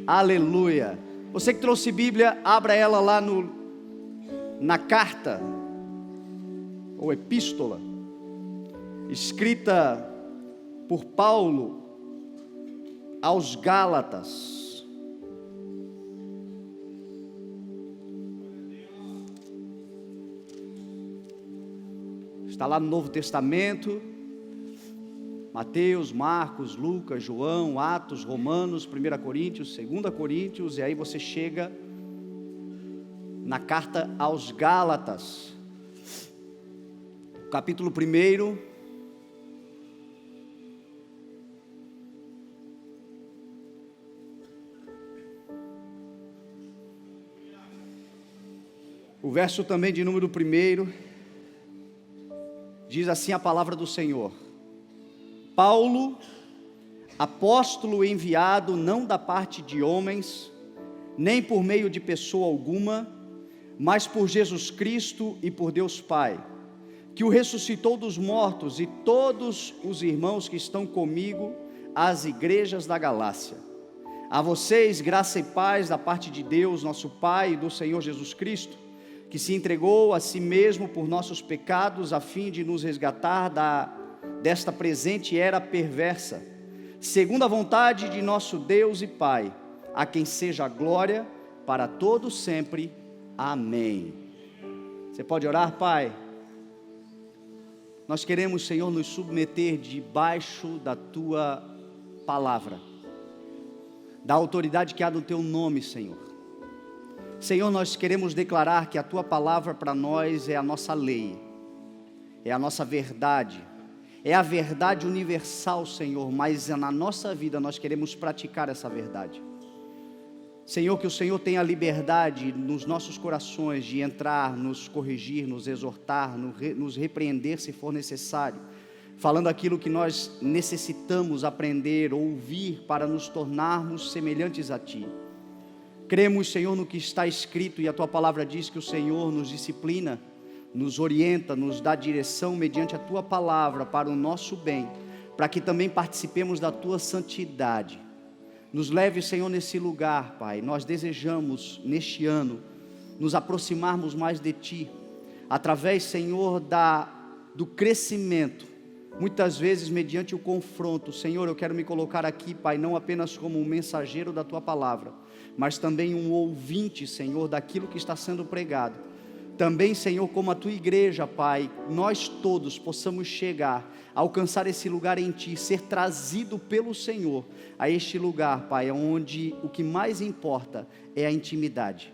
Aleluia. Você que trouxe Bíblia, abra ela lá na carta, ou epístola, escrita por Paulo aos Gálatas. Está lá no Novo Testamento, Mateus, Marcos, Lucas, João, Atos, Romanos, 1 Coríntios, 2 Coríntios, e aí você chega na carta aos Gálatas, capítulo 1, o verso também de número 1, diz assim a palavra do Senhor: Paulo, apóstolo enviado não da parte de homens, nem por meio de pessoa alguma, mas por Jesus Cristo e por Deus Pai, que o ressuscitou dos mortos, e todos os irmãos que estão comigo, às igrejas da Galácia. A vocês, graça e paz da parte de Deus, nosso Pai, e do Senhor Jesus Cristo, que se entregou a si mesmo por nossos pecados, a fim de nos resgatar desta presente era perversa, segundo a vontade de nosso Deus e Pai, a quem seja a glória para todos sempre. Amém. Você pode orar? Pai, nós queremos, Senhor, nos submeter debaixo da Tua palavra, da autoridade que há no Teu nome, Senhor. Senhor, nós queremos declarar que a Tua palavra para nós é a nossa lei, é a nossa verdade, é a verdade universal, Senhor, mas na nossa vida nós queremos praticar essa verdade. Senhor, que o Senhor tenha liberdade nos nossos corações de entrar, nos corrigir, nos exortar, nos repreender se for necessário, falando aquilo que nós necessitamos aprender, ouvir, para nos tornarmos semelhantes a Ti. Cremos, Senhor, no que está escrito, e a Tua palavra diz que o Senhor nos disciplina, nos orienta, nos dá direção mediante a Tua palavra para o nosso bem, para que também participemos da Tua santidade. Nos leve, Senhor, nesse lugar, Pai. Nós desejamos, neste ano, nos aproximarmos mais de Ti, através, Senhor, do crescimento, muitas vezes mediante o confronto. Senhor, eu quero me colocar aqui, Pai, não apenas como um mensageiro da Tua palavra, mas também um ouvinte, Senhor, daquilo que está sendo pregado. Também, Senhor, como a Tua igreja, Pai, nós todos possamos chegar, alcançar esse lugar em Ti, ser trazido pelo Senhor a este lugar, Pai, onde o que mais importa é a intimidade,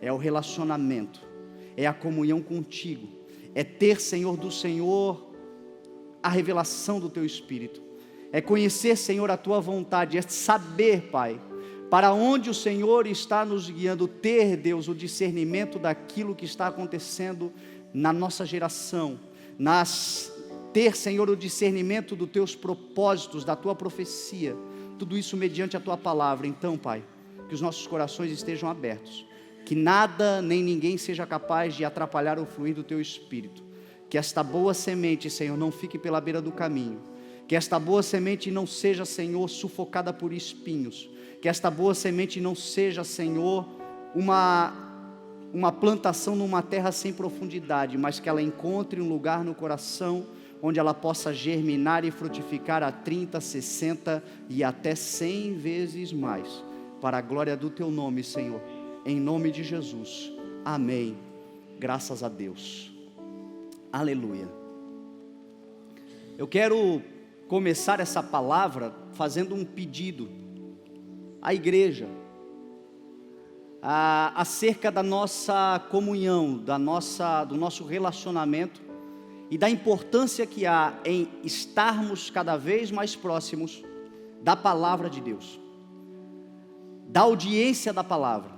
é o relacionamento, é a comunhão contigo, é ter, Senhor, do Senhor a revelação do Teu Espírito, é conhecer, Senhor, a Tua vontade, é saber, Pai, para onde o Senhor está nos guiando, ter, Deus, o discernimento daquilo que está acontecendo na nossa geração, ter, Senhor, o discernimento dos Teus propósitos, da Tua profecia, tudo isso mediante a Tua palavra. Então, Pai, que os nossos corações estejam abertos, que nada nem ninguém seja capaz de atrapalhar o fluir do Teu Espírito, que esta boa semente, Senhor, não fique pela beira do caminho, que esta boa semente não seja, Senhor, sufocada por espinhos, que esta boa semente não seja, Senhor, uma plantação numa terra sem profundidade, mas que ela encontre um lugar no coração, onde ela possa germinar e frutificar a 30, 60 e até 100 vezes mais, para a glória do Teu nome, Senhor, em nome de Jesus, amém, graças a Deus, aleluia. Eu quero começar essa palavra fazendo um pedido à igreja, acerca da nossa comunhão, do nosso relacionamento, e da importância que há em estarmos cada vez mais próximos da palavra de Deus, da audiência da palavra.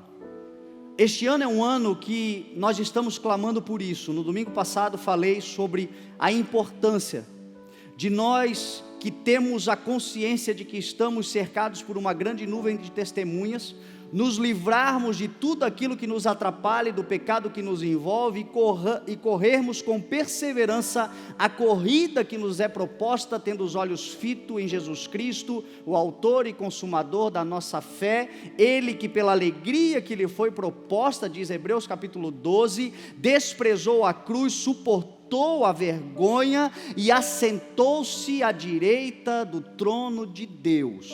Este ano é um ano que nós estamos clamando por isso. No domingo passado falei sobre a importância de nós que temos a consciência de que estamos cercados por uma grande nuvem de testemunhas, nos livrarmos de tudo aquilo que nos atrapalha, do pecado que nos envolve e corrermos com perseverança a corrida que nos é proposta, tendo os olhos fitos em Jesus Cristo, o autor e consumador da nossa fé, Ele que pela alegria que lhe foi proposta, diz Hebreus capítulo 12, desprezou a cruz, suportou a vergonha e assentou-se à direita do trono de Deus.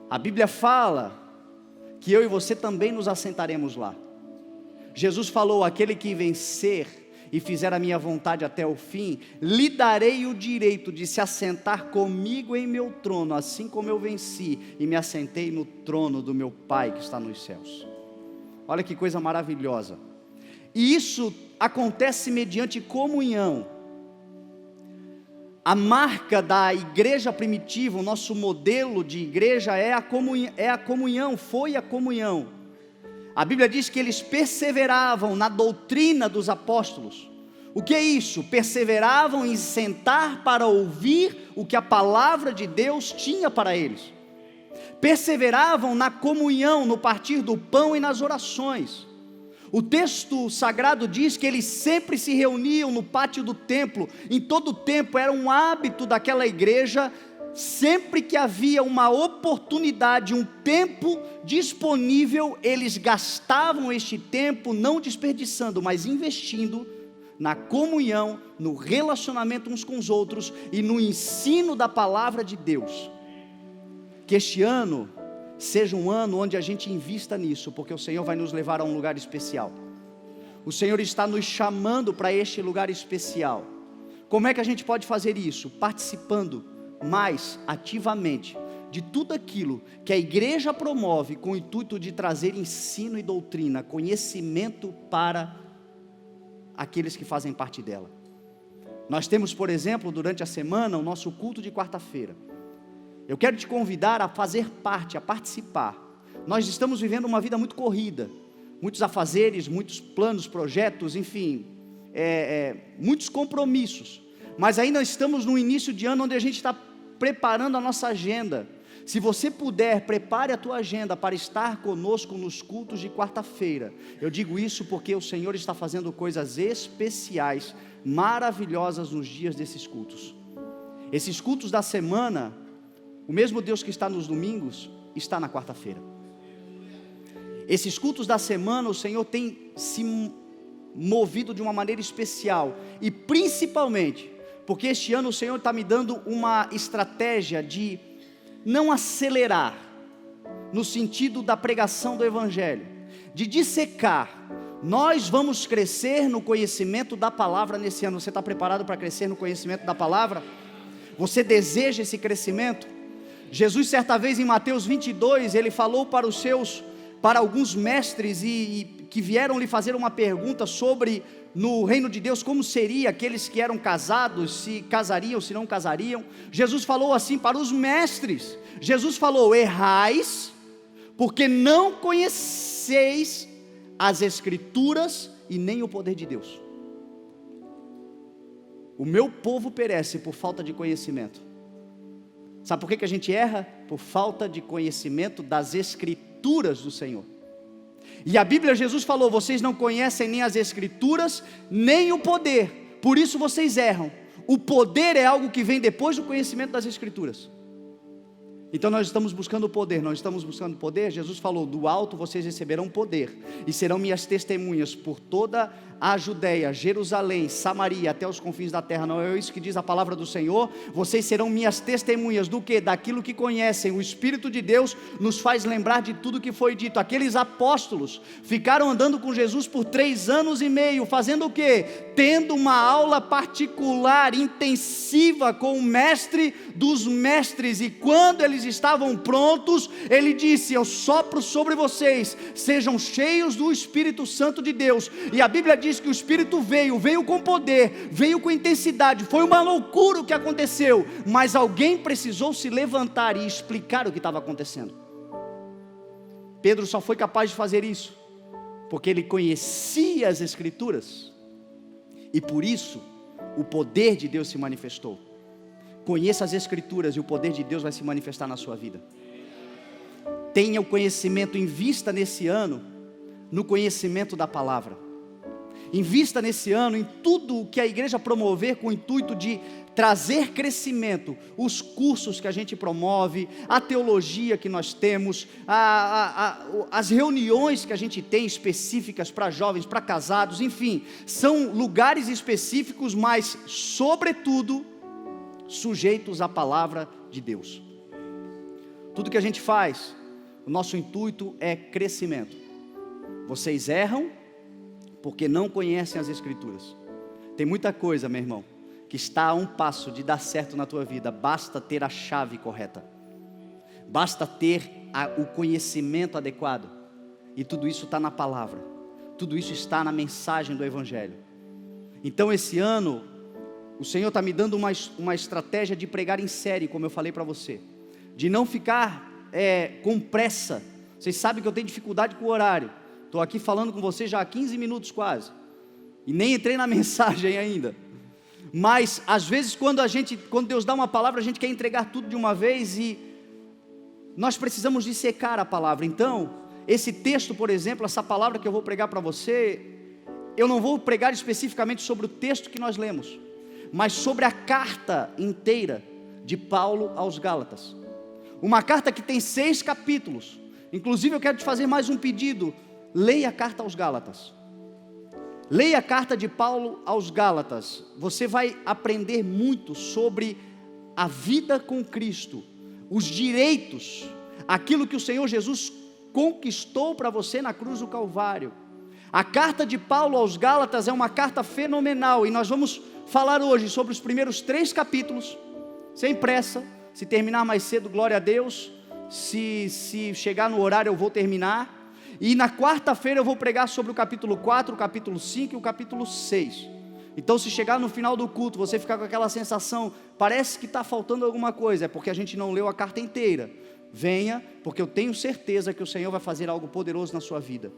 A Bíblia fala que eu e você também nos assentaremos lá. Jesus falou: aquele que vencer e fizer a minha vontade até o fim, lhe darei o direito de se assentar comigo em meu trono, assim como eu venci e me assentei no trono do meu Pai que está nos céus. Olha que coisa maravilhosa. E isso acontece mediante comunhão. A marca da igreja primitiva, o nosso modelo de igreja é a comunhão, foi a comunhão. A Bíblia diz que eles perseveravam na doutrina dos apóstolos. O que é isso? Perseveravam em sentar para ouvir o que a palavra de Deus tinha para eles. Perseveravam na comunhão, no partir do pão e nas orações. O texto sagrado diz que eles sempre se reuniam no pátio do templo, em todo o tempo, era um hábito daquela igreja, sempre que havia uma oportunidade, um tempo disponível, eles gastavam este tempo, não desperdiçando, mas investindo na comunhão, no relacionamento uns com os outros e no ensino da palavra de Deus. Que este ano seja um ano onde a gente invista nisso, porque o Senhor vai nos levar a um lugar especial. O Senhor está nos chamando para este lugar especial. Como é que a gente pode fazer isso? Participando mais ativamente de tudo aquilo que a igreja promove com o intuito de trazer ensino e doutrina, conhecimento para aqueles que fazem parte dela. Nós temos, por exemplo, durante a semana, o nosso culto de quarta-feira. Eu quero te convidar a fazer parte, a participar. Nós estamos vivendo uma vida muito corrida, muitos afazeres, muitos planos, projetos, enfim, muitos compromissos, mas ainda estamos no início de ano onde a gente está preparando a nossa agenda. Se você puder, prepare a tua agenda para estar conosco nos cultos de quarta-feira. Eu digo isso porque o Senhor está fazendo coisas especiais, maravilhosas nos dias desses cultos. Esses cultos da semana, o mesmo Deus que está nos domingos, está na quarta-feira. Esses cultos da semana, o Senhor tem se movido de uma maneira especial. E principalmente, porque este ano o Senhor está me dando uma estratégia de não acelerar, no sentido da pregação do Evangelho, de dissecar. Nós vamos crescer no conhecimento da palavra nesse ano. Você está preparado para crescer no conhecimento da palavra? Você deseja esse crescimento? Jesus, certa vez em Mateus 22, ele falou para alguns mestres que vieram lhe fazer uma pergunta sobre, no reino de Deus, como seria aqueles que eram casados, se casariam, se não casariam. Jesus falou assim para os mestres, Jesus falou: errais, porque não conheceis as Escrituras e nem o poder de Deus. O meu povo perece por falta de conhecimento. Sabe por que a gente erra? Por falta de conhecimento das Escrituras do Senhor. E a Bíblia, Jesus falou: vocês não conhecem nem as Escrituras, nem o poder, por isso vocês erram. O poder é algo que vem depois do conhecimento das Escrituras. Então nós estamos buscando poder, nós estamos buscando poder. Jesus falou: do alto vocês receberão poder, e serão minhas testemunhas por toda a Judeia, Jerusalém, Samaria, até os confins da terra. Não é isso que diz a palavra do Senhor? Vocês serão minhas testemunhas do que? Daquilo que conhecem. O Espírito de Deus nos faz lembrar de tudo que foi dito. Aqueles apóstolos ficaram andando com Jesus por 3 anos e meio, fazendo o que? Tendo uma aula particular, intensiva, com o mestre dos mestres. E quando eles estavam prontos, ele disse: eu sopro sobre vocês, sejam cheios do Espírito Santo de Deus. E a Bíblia diz que o Espírito veio com poder, veio com intensidade. Foi uma loucura o que aconteceu, mas alguém precisou se levantar e explicar o que estava acontecendo. Pedro só foi capaz de fazer isso porque ele conhecia as Escrituras, e por isso o poder de Deus se manifestou. Conheça as Escrituras e o poder de Deus vai se manifestar na sua vida. Tenha o conhecimento, invista nesse ano no conhecimento da palavra. Invista nesse ano em tudo o que a igreja promover com o intuito de trazer crescimento, os cursos que a gente promove, a teologia que nós temos, as reuniões que a gente tem específicas para jovens, para casados, enfim, são lugares específicos, mas sobretudo sujeitos à palavra de Deus. Tudo que a gente faz, o nosso intuito é crescimento. Vocês erram porque não conhecem as Escrituras. Tem muita coisa, meu irmão, que está a um passo de dar certo na tua vida. Basta ter a chave correta, basta ter o conhecimento adequado, e tudo isso está na palavra, tudo isso está na mensagem do Evangelho. Então esse ano, o Senhor está me dando uma estratégia de pregar em série, como eu falei para você, de não ficar com pressa. Vocês sabem que eu tenho dificuldade com o horário. Estou aqui falando com vocês já há 15 minutos quase, e nem entrei na mensagem ainda. Mas às vezes quando Deus dá uma palavra, a gente quer entregar tudo de uma vez, e nós precisamos dissecar a palavra. Então, esse texto, por exemplo, essa palavra que eu vou pregar para você, eu não vou pregar especificamente sobre o texto que nós lemos, mas sobre a carta inteira de Paulo aos Gálatas. Uma carta que tem 6 capítulos. Inclusive eu quero te fazer mais um pedido: leia a carta aos Gálatas. Leia a carta de Paulo aos Gálatas. Você vai aprender muito sobre a vida com Cristo, os direitos, aquilo que o Senhor Jesus conquistou para você na cruz do Calvário. A carta de Paulo aos Gálatas é uma carta fenomenal, e nós vamos falar hoje sobre os primeiros 3 capítulos, sem pressa. Se terminar mais cedo, glória a Deus. Se chegar no horário, eu vou terminar. E na quarta-feira eu vou pregar sobre o capítulo 4, o capítulo 5 e o capítulo 6. Então, se chegar no final do culto, você ficar com aquela sensação, parece que está faltando alguma coisa, é porque a gente não leu a carta inteira. Venha, porque eu tenho certeza que o Senhor vai fazer algo poderoso na sua vida.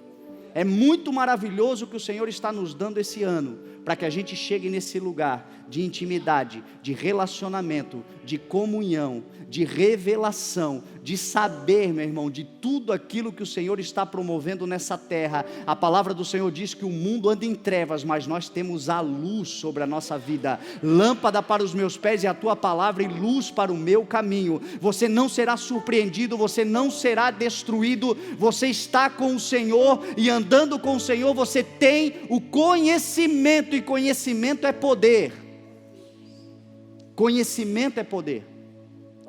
É muito maravilhoso o que o Senhor está nos dando esse ano, para que a gente chegue nesse lugar de intimidade, de relacionamento, de comunhão, de revelação, de saber, meu irmão, de tudo aquilo que o Senhor está promovendo nessa terra. A palavra do Senhor diz que o mundo anda em trevas, mas nós temos a luz sobre a nossa vida. Lâmpada para os meus pés é a tua palavra, e luz para o meu caminho. Você não será surpreendido, você não será destruído. Você está com o Senhor, e andando com o Senhor você tem o conhecimento, e conhecimento é poder. Conhecimento é poder.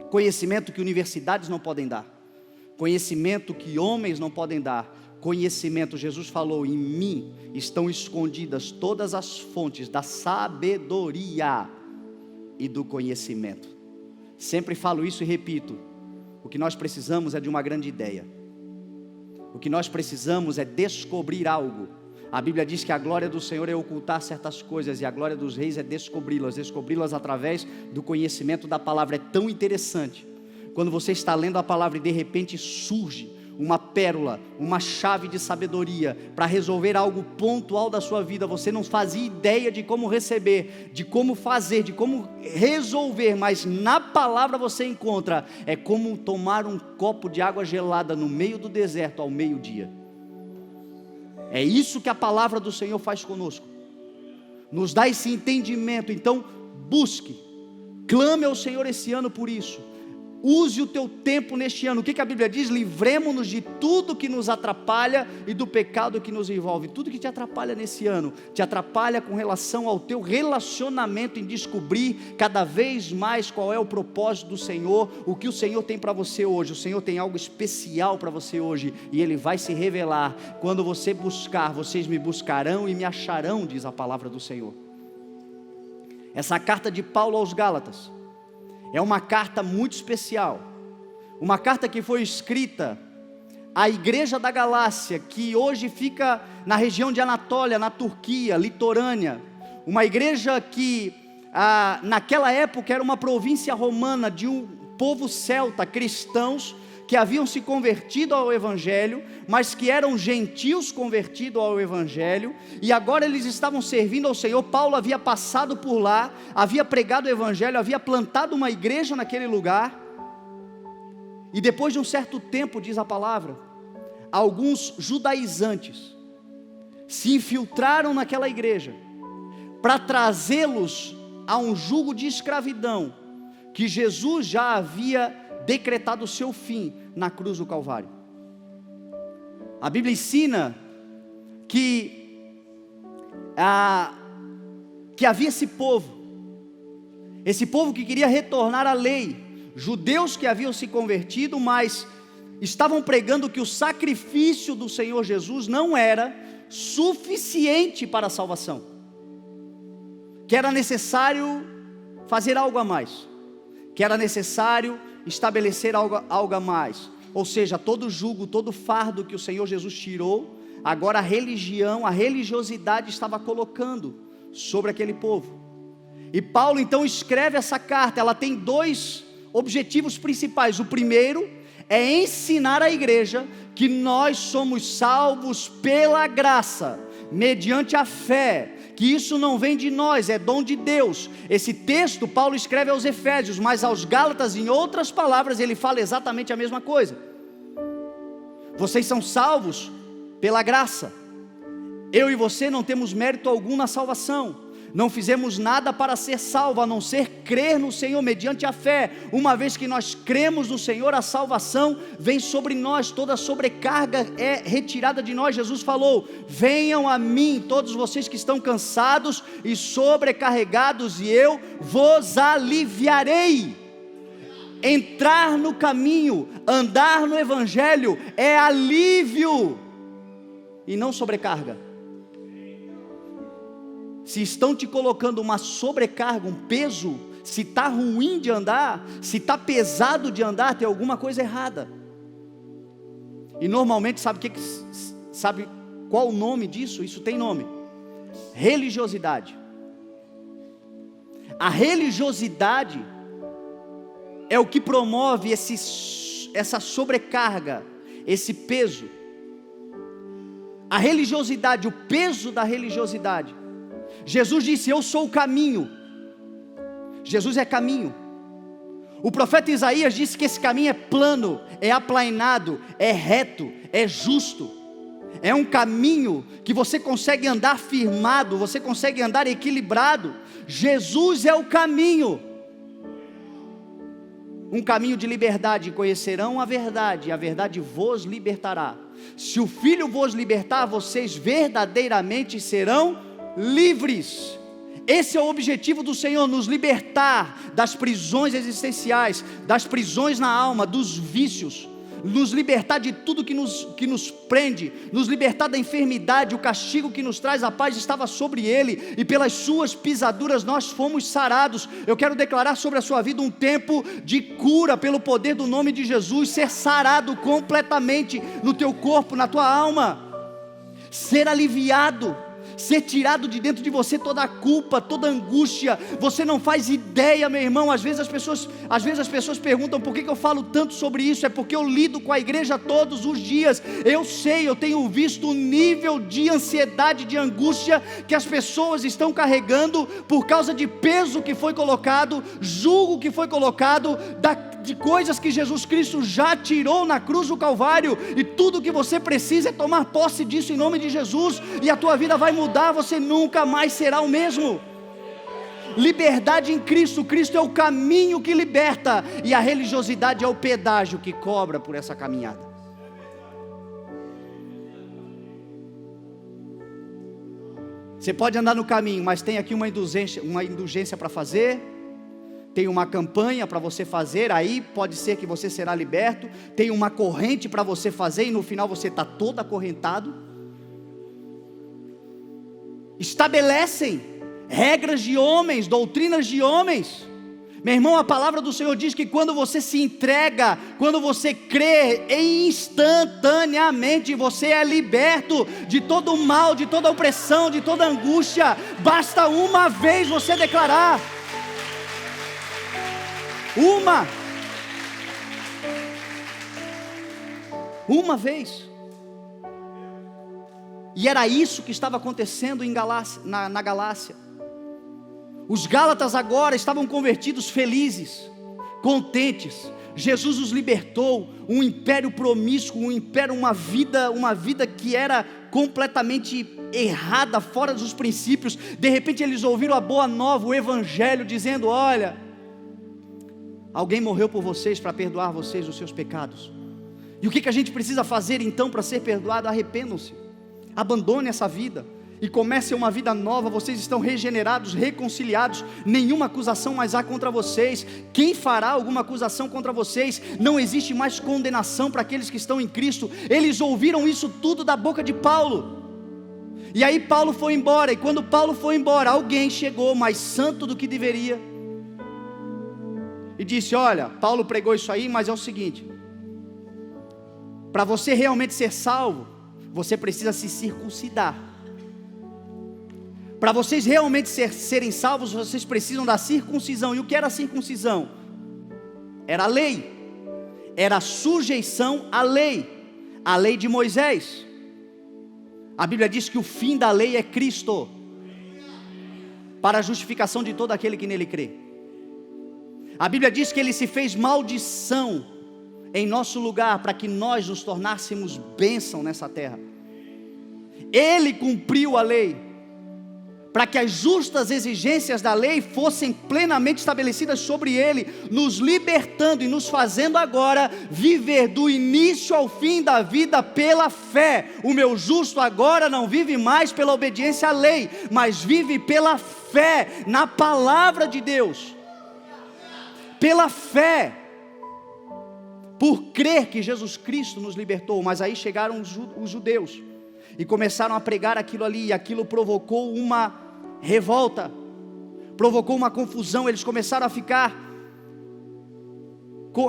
Conhecimento que universidades não podem dar, conhecimento que homens não podem dar, conhecimento, Jesus falou, em mim estão escondidas todas as fontes da sabedoria e do conhecimento. Sempre falo isso e repito: o que nós precisamos é de uma grande ideia, o que nós precisamos é descobrir algo. A Bíblia diz que a glória do Senhor é ocultar certas coisas, e a glória dos reis é descobri-las através do conhecimento da palavra. É tão interessante quando você está lendo a palavra e de repente surge uma pérola, uma chave de sabedoria para resolver algo pontual da sua vida. Você não fazia ideia de como receber, de como fazer, de como resolver, mas na palavra você encontra. É como tomar um copo de água gelada no meio do deserto ao meio-dia. É isso que a palavra do Senhor faz conosco, nos dá esse entendimento. Então busque, clame ao Senhor esse ano por isso. Use o teu tempo neste ano. O que a Bíblia diz? Livremos-nos de tudo que nos atrapalha e do pecado que nos envolve. Tudo que te atrapalha nesse ano, te atrapalha com relação ao teu relacionamento, em descobrir cada vez mais qual é o propósito do Senhor, o que o Senhor tem para você hoje. O Senhor tem algo especial para você hoje, e Ele vai se revelar. Quando você buscar, vocês me buscarão e me acharão, diz a palavra do Senhor. Essa carta de Paulo aos Gálatas é uma carta muito especial, uma carta que foi escrita à igreja da Galácia, que hoje fica na região de Anatólia, na Turquia, litorânea. Uma igreja que naquela época era uma província romana, de um povo celta, cristãos, que haviam se convertido ao Evangelho, mas que eram gentios convertidos ao Evangelho, e agora eles estavam servindo ao Senhor. Paulo havia passado por lá, havia pregado o Evangelho, havia plantado uma igreja naquele lugar, e depois de um certo tempo, diz a palavra, alguns judaizantes se infiltraram naquela igreja, para trazê-los a um jugo de escravidão, que Jesus já havia decretado o seu fim na cruz do Calvário. A Bíblia ensina que havia esse povo que queria retornar à lei, judeus que haviam se convertido, mas estavam pregando que o sacrifício do Senhor Jesus não era suficiente para a salvação, que era necessário fazer algo a mais, que era necessário estabelecer algo a mais, ou seja, todo jugo, todo fardo que o Senhor Jesus tirou, agora a religiosidade estava colocando sobre aquele povo. E Paulo então escreve essa carta. Ela tem dois objetivos principais. O primeiro é ensinar a igreja que nós somos salvos pela graça, mediante a fé, que isso não vem de nós, é dom de Deus. Esse texto Paulo escreve aos Efésios, mas aos Gálatas, em outras palavras, ele fala exatamente a mesma coisa. Vocês são salvos pela graça. Eu e você não temos mérito algum na salvação, não fizemos nada para ser salvo, a não ser crer no Senhor mediante a fé. Uma vez que nós cremos no Senhor, a salvação vem sobre nós, toda sobrecarga é retirada de nós. Jesus falou: venham a mim todos vocês que estão cansados e sobrecarregados, e eu vos aliviarei. Entrar no caminho, andar no Evangelho é alívio e não sobrecarga. Se estão te colocando uma sobrecarga, um peso, se está ruim de andar, se está pesado de andar, tem alguma coisa errada. E normalmente sabe qual o nome disso? Isso tem nome: religiosidade. A religiosidade é o que promove essa sobrecarga, esse peso. A religiosidade, o peso da religiosidade. Jesus disse: eu sou o caminho. Jesus é caminho. O profeta Isaías disse que esse caminho é plano, é aplainado, é reto, é justo. É um caminho que você consegue andar firmado, você consegue andar equilibrado. Jesus é o caminho. Um caminho de liberdade. Conhecerão a verdade, e a verdade vos libertará. Se o Filho vos libertar, vocês verdadeiramente serão livres. Esse é o objetivo do Senhor, nos libertar das prisões existenciais, das prisões na alma, dos vícios, nos libertar de tudo que nos prende, nos libertar da enfermidade. O castigo que nos traz a paz estava sobre ele, e pelas suas pisaduras nós fomos sarados. Eu quero declarar sobre a sua vida um tempo de cura, pelo poder do nome de Jesus, ser sarado completamente no teu corpo, na tua alma, ser aliviado, ser tirado de dentro de você toda a culpa, toda a angústia. Você não faz ideia, meu irmão. Às vezes as pessoas perguntam por que eu falo tanto sobre isso. É porque eu lido com a igreja todos os dias. Eu sei, eu tenho visto o nível de ansiedade, de angústia que as pessoas estão carregando por causa de peso que foi colocado, jugo que foi colocado, de coisas que Jesus Cristo já tirou na cruz do Calvário. E tudo que você precisa é tomar posse disso em nome de Jesus, e a tua vida vai mudar. Você nunca mais será o mesmo. Liberdade em Cristo. Cristo é o caminho que liberta, e a religiosidade é o pedágio que cobra por essa caminhada. Você pode andar no caminho, mas tem aqui uma indulgência para fazer. Tem uma campanha para você fazer, aí pode ser que você será liberto. Tem uma corrente para você fazer, e no final você está todo acorrentado. Estabelecem regras de homens, doutrinas de homens. Meu irmão, a palavra do Senhor diz que quando você se entrega, quando você crê, instantaneamente você é liberto de todo o mal, de toda a opressão, de toda a angústia. Basta uma vez você declarar. Uma vez. E era isso que estava acontecendo na Galácia. Os Gálatas agora estavam convertidos, felizes, contentes. Jesus os libertou, um império promíscuo, uma vida que era completamente errada, fora dos princípios. De repente eles ouviram a boa nova, o evangelho, dizendo: olha, alguém morreu por vocês para perdoar vocês os seus pecados. E o que a gente precisa fazer então para ser perdoado? Arrependam-se, abandone essa vida e comece uma vida nova. Vocês estão regenerados, reconciliados, nenhuma acusação mais há contra vocês. Quem fará alguma acusação contra vocês? Não existe mais condenação para aqueles que estão em Cristo. Eles ouviram isso tudo da boca de Paulo. E aí Paulo foi embora, e quando Paulo foi embora, alguém chegou mais santo do que deveria e disse: olha, Paulo pregou isso aí, mas é o seguinte, para você realmente ser salvo, você precisa se circuncidar. Para vocês realmente serem salvos, vocês precisam da circuncisão. E o que era a circuncisão? Era a lei, era a sujeição à lei, a lei de Moisés. A Bíblia diz que o fim da lei é Cristo, para a justificação de todo aquele que nele crê. A Bíblia diz que Ele se fez maldição em nosso lugar, para que nós nos tornássemos bênção nessa terra. Ele cumpriu a lei, para que as justas exigências da lei fossem plenamente estabelecidas sobre Ele, nos libertando e nos fazendo agora viver do início ao fim da vida pela fé. O meu justo agora não vive mais pela obediência à lei, mas vive pela fé na palavra de Deus, pela fé, por crer que Jesus Cristo nos libertou. Mas aí chegaram os judeus e começaram a pregar aquilo ali, e aquilo provocou uma revolta, provocou uma confusão. Eles começaram a ficar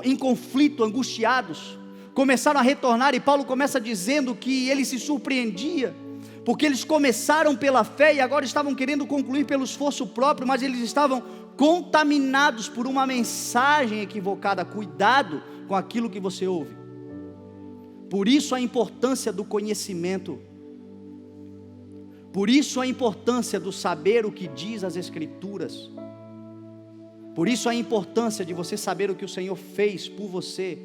em conflito, angustiados, começaram a retornar, e Paulo começa dizendo que ele se surpreendia, porque eles começaram pela fé e agora estavam querendo concluir pelo esforço próprio, mas eles estavam contaminados por uma mensagem equivocada. Cuidado com aquilo que você ouve. Por isso a importância do conhecimento, por isso a importância do saber o que diz as Escrituras, por isso a importância de você saber o que o Senhor fez por você,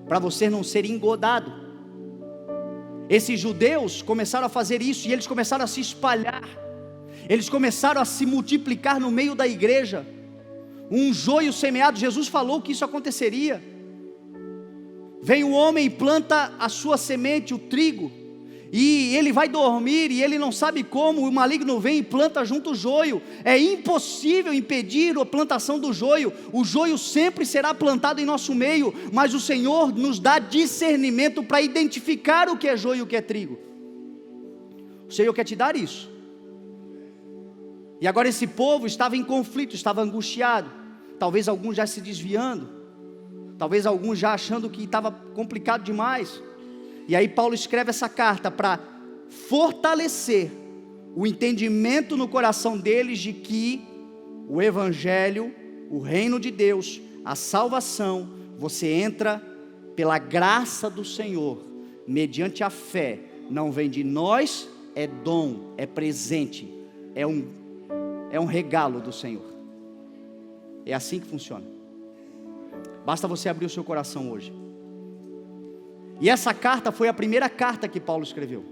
para você não ser engodado. Esses judeus começaram a fazer isso, e eles começaram a se espalhar, eles começaram a se multiplicar no meio da igreja. Um joio semeado, Jesus falou que isso aconteceria. Vem o homem e planta a sua semente, o trigo, e ele vai dormir, e ele não sabe como, o maligno vem e planta junto o joio. É impossível impedir a plantação do joio. O joio sempre será plantado em nosso meio, mas o Senhor nos dá discernimento para identificar o que é joio e o que é trigo. O Senhor quer te dar isso. E agora esse povo estava em conflito, estava angustiado, talvez alguns já se desviando, talvez alguns já achando que estava complicado demais. E aí Paulo escreve essa carta para fortalecer o entendimento no coração deles de que o Evangelho, o reino de Deus, a salvação, você entra pela graça do Senhor, mediante a fé. Não vem de nós, é dom, é presente, é um regalo do Senhor. É assim que funciona. Basta você abrir o seu coração hoje. E essa carta foi a primeira carta que Paulo escreveu.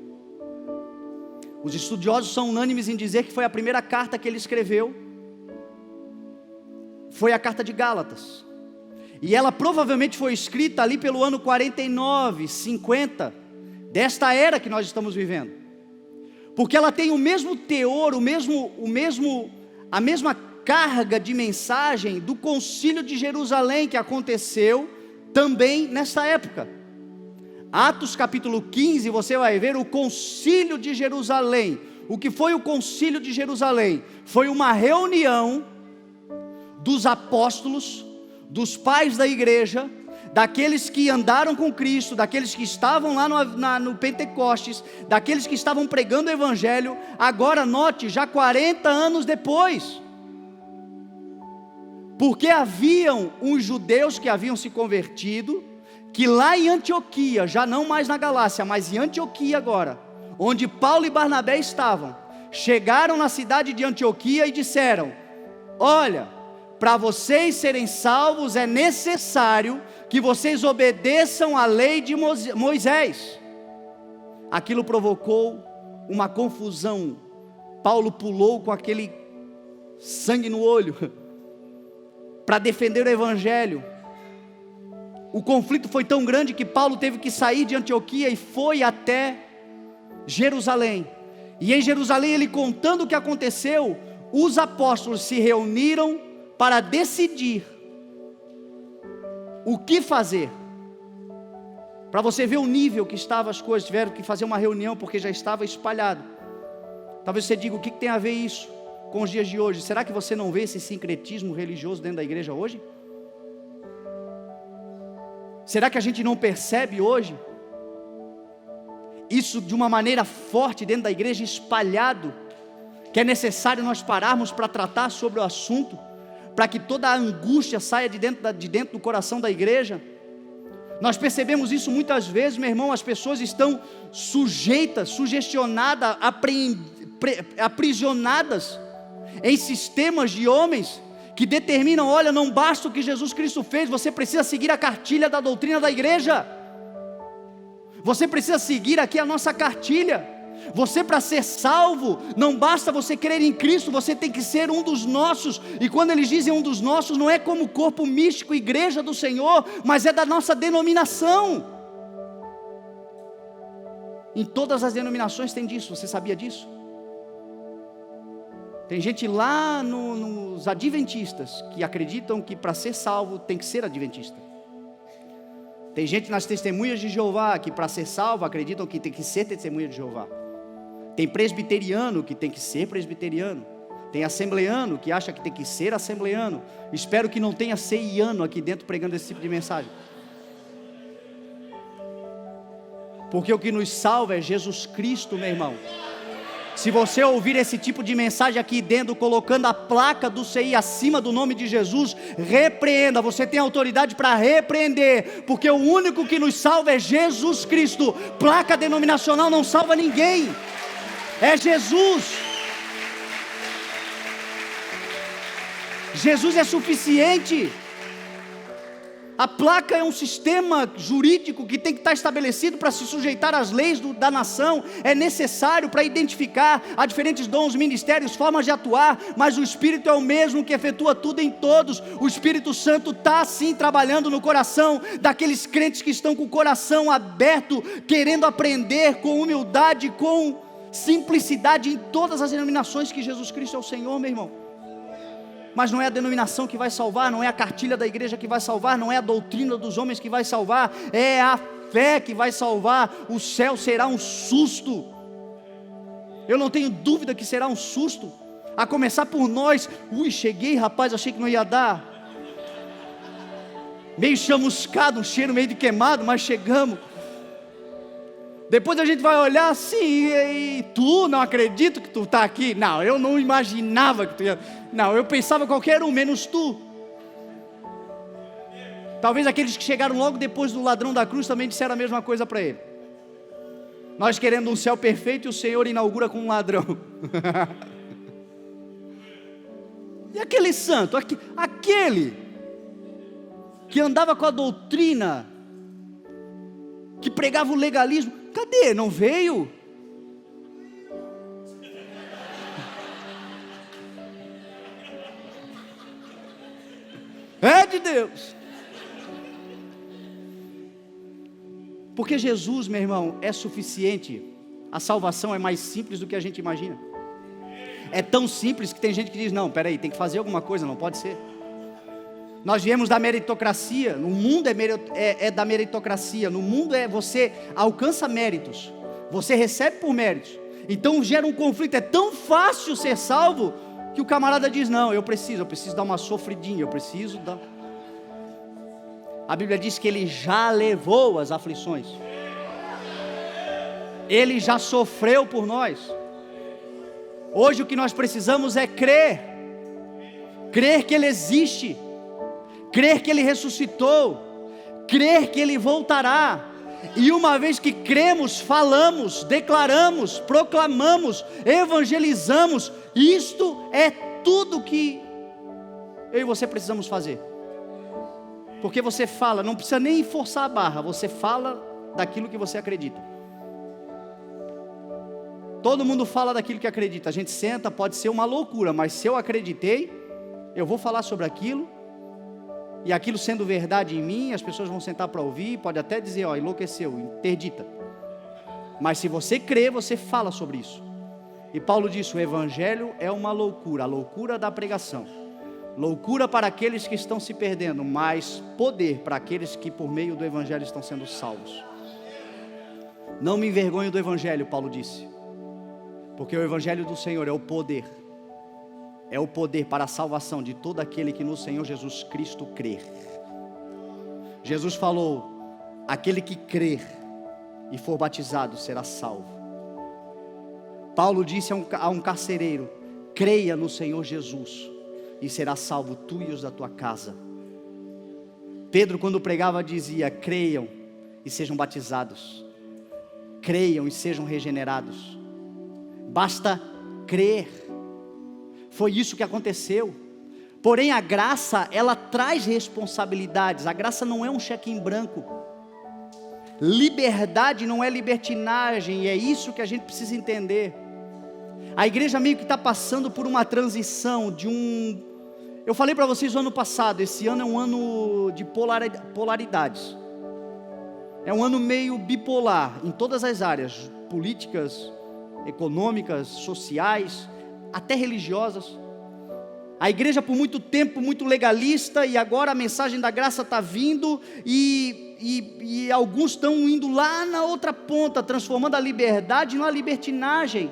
Os estudiosos são unânimes em dizer que foi a primeira carta que ele escreveu. Foi a carta de Gálatas. E ela provavelmente foi escrita ali pelo ano 49, 50, desta era que nós estamos vivendo. Porque ela tem o mesmo teor, a mesma carga de mensagem do concílio de Jerusalém, que aconteceu também nessa época. Atos capítulo 15, você vai ver o concílio de Jerusalém. O que foi o concílio de Jerusalém? Foi uma reunião dos apóstolos, dos pais da igreja, daqueles que andaram com Cristo, daqueles que estavam lá no Pentecostes, daqueles que estavam pregando o Evangelho. Agora note, já 40 anos depois, porque haviam uns judeus que haviam se convertido, que lá em Antioquia, já não mais na Galácia, mas em Antioquia agora, onde Paulo e Barnabé estavam, chegaram na cidade de Antioquia e disseram: olha, para vocês serem salvos é necessário que vocês obedeçam à lei de Moisés. Aquilo provocou uma confusão. Paulo pulou com aquele sangue no olho para defender o evangelho. O conflito foi tão grande que Paulo teve que sair de Antioquia e foi até Jerusalém. E em Jerusalém, ele contando o que aconteceu, os apóstolos se reuniram para decidir o que fazer. Para você ver o nível que estavam as coisas, tiveram que fazer uma reunião porque já estava espalhado. Talvez você diga: o que tem a ver isso com os dias de hoje? Será que você não vê esse sincretismo religioso dentro da igreja hoje? Será que a gente não percebe hoje isso de uma maneira forte dentro da igreja, espalhado, que é necessário nós pararmos para tratar sobre o assunto, para que toda a angústia saia de dentro do coração da igreja? Nós percebemos isso muitas vezes, meu irmão. As pessoas estão sujeitas, sugestionadas, aprisionadas em sistemas de homens que determinam: olha, não basta o que Jesus Cristo fez, você precisa seguir a cartilha da doutrina da igreja. Você precisa seguir aqui a nossa cartilha. Você, para ser salvo, não basta você crer em Cristo, você tem que ser um dos nossos. E quando eles dizem um dos nossos, não é como corpo místico, igreja do Senhor, mas é da nossa denominação. Em todas as denominações tem disso, você sabia disso? Tem gente lá nos adventistas que acreditam que para ser salvo tem que ser adventista. Tem gente nas testemunhas de Jeová que para ser salvo acreditam que tem que ser testemunha de Jeová. Tem presbiteriano que tem que ser presbiteriano. Tem assembleano que acha que tem que ser assembleano. Espero que não tenha ceiano aqui dentro pregando esse tipo de mensagem. Porque o que nos salva é Jesus Cristo, meu irmão. Se você ouvir esse tipo de mensagem aqui dentro, colocando a placa do CI acima do nome de Jesus, repreenda. Você tem autoridade para repreender, porque o único que nos salva é Jesus Cristo. Placa denominacional não salva ninguém, é Jesus. Jesus é suficiente. A placa é um sistema jurídico que tem que estar estabelecido para se sujeitar às leis da nação. É necessário para identificar a diferentes dons, ministérios, formas de atuar, mas o Espírito é o mesmo que efetua tudo em todos. O Espírito Santo está sim trabalhando no coração daqueles crentes que estão com o coração aberto, querendo aprender com humildade, com simplicidade, em todas as denominações, que Jesus Cristo é o Senhor, meu irmão. Mas não é a denominação que vai salvar, não é a cartilha da igreja que vai salvar, não é a doutrina dos homens que vai salvar, é a fé que vai salvar. O céu será um susto, eu não tenho dúvida que será um susto, a começar por nós. Cheguei, rapaz, achei que não ia dar, meio chamuscado, um cheiro meio de queimado, mas chegamos. Depois a gente vai olhar assim: e tu, não acredito que tu está aqui. Não, eu não imaginava que tu ia. Não, eu pensava qualquer um, menos tu. Talvez aqueles que chegaram logo depois do ladrão da cruz também disseram a mesma coisa para ele. Nós querendo um céu perfeito e o Senhor inaugura com um ladrão. E aquele santo, aquele que andava com a doutrina, que pregava o legalismo, cadê? Não veio? É de Deus. Porque Jesus, meu irmão, é suficiente. A salvação é mais simples do que a gente imagina. É tão simples que tem gente que diz: não, peraí, tem que fazer alguma coisa, não pode ser. Nós viemos da meritocracia. No mundo é da meritocracia. No mundo você alcança méritos, você recebe por méritos. Então gera um conflito. É tão fácil ser salvo que o camarada diz: não, eu preciso dar uma sofridinha, eu preciso dar. A Bíblia diz que Ele já levou as aflições, Ele já sofreu por nós. Hoje o que nós precisamos é crer que Ele existe, crer que Ele ressuscitou, crer que Ele voltará. E uma vez que cremos, falamos, declaramos, proclamamos, evangelizamos. Isto é tudo que eu e você precisamos fazer. Porque você fala, não precisa nem forçar a barra, você fala daquilo que você acredita. Todo mundo fala daquilo que acredita. A gente senta, pode ser uma loucura, mas se eu acreditei, eu vou falar sobre aquilo. E aquilo sendo verdade em mim, as pessoas vão sentar para ouvir, pode até dizer, ó, enlouqueceu, interdita. Mas se você crê, você fala sobre isso. E Paulo disse, o evangelho é uma loucura, a loucura da pregação. Loucura para aqueles que estão se perdendo, mas poder para aqueles que por meio do evangelho estão sendo salvos. Não me envergonho do evangelho, Paulo disse. Porque o evangelho do Senhor é o poder. É o poder para a salvação de todo aquele que no Senhor Jesus Cristo crer. Jesus falou, aquele que crer e for batizado será salvo. Paulo disse a um carcereiro, creia no Senhor Jesus e será salvo tu e os da tua casa. Pedro, quando pregava, dizia, creiam e sejam batizados. Creiam e sejam regenerados. Basta crer. Foi isso que aconteceu. Porém a graça, ela traz responsabilidades. A graça não é um cheque em branco. Liberdade não é libertinagem. E é isso que a gente precisa entender. A igreja meio que está passando por uma transição de um... Eu falei para vocês no ano passado, esse ano é um ano de polaridades. É um ano meio bipolar em todas as áreas. Políticas, econômicas, sociais, até religiosas. A igreja por muito tempo muito legalista, e agora a mensagem da graça está vindo, e alguns estão indo lá na outra ponta, transformando a liberdade numa libertinagem.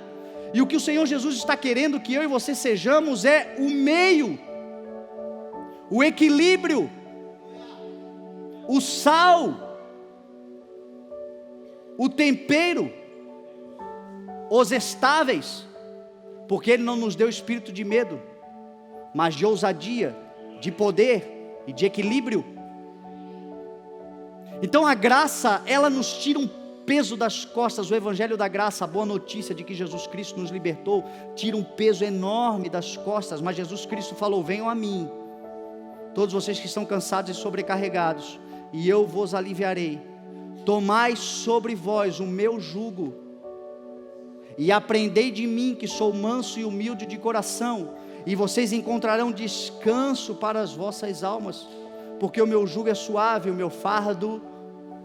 E o que o Senhor Jesus está querendo que eu e você sejamos é o meio, o equilíbrio, o sal, o tempero, os estáveis. Porque Ele não nos deu espírito de medo, mas de ousadia, de poder e de equilíbrio. Então a graça, ela nos tira um peso das costas. O evangelho da graça, a boa notícia de que Jesus Cristo nos libertou, tira um peso enorme das costas. Mas Jesus Cristo falou, venham a mim, todos vocês que estão cansados e sobrecarregados, e eu vos aliviarei. Tomai sobre vós o meu jugo, e aprendei de mim, que sou manso e humilde de coração, e vocês encontrarão descanso para as vossas almas, porque o meu jugo é suave, o meu fardo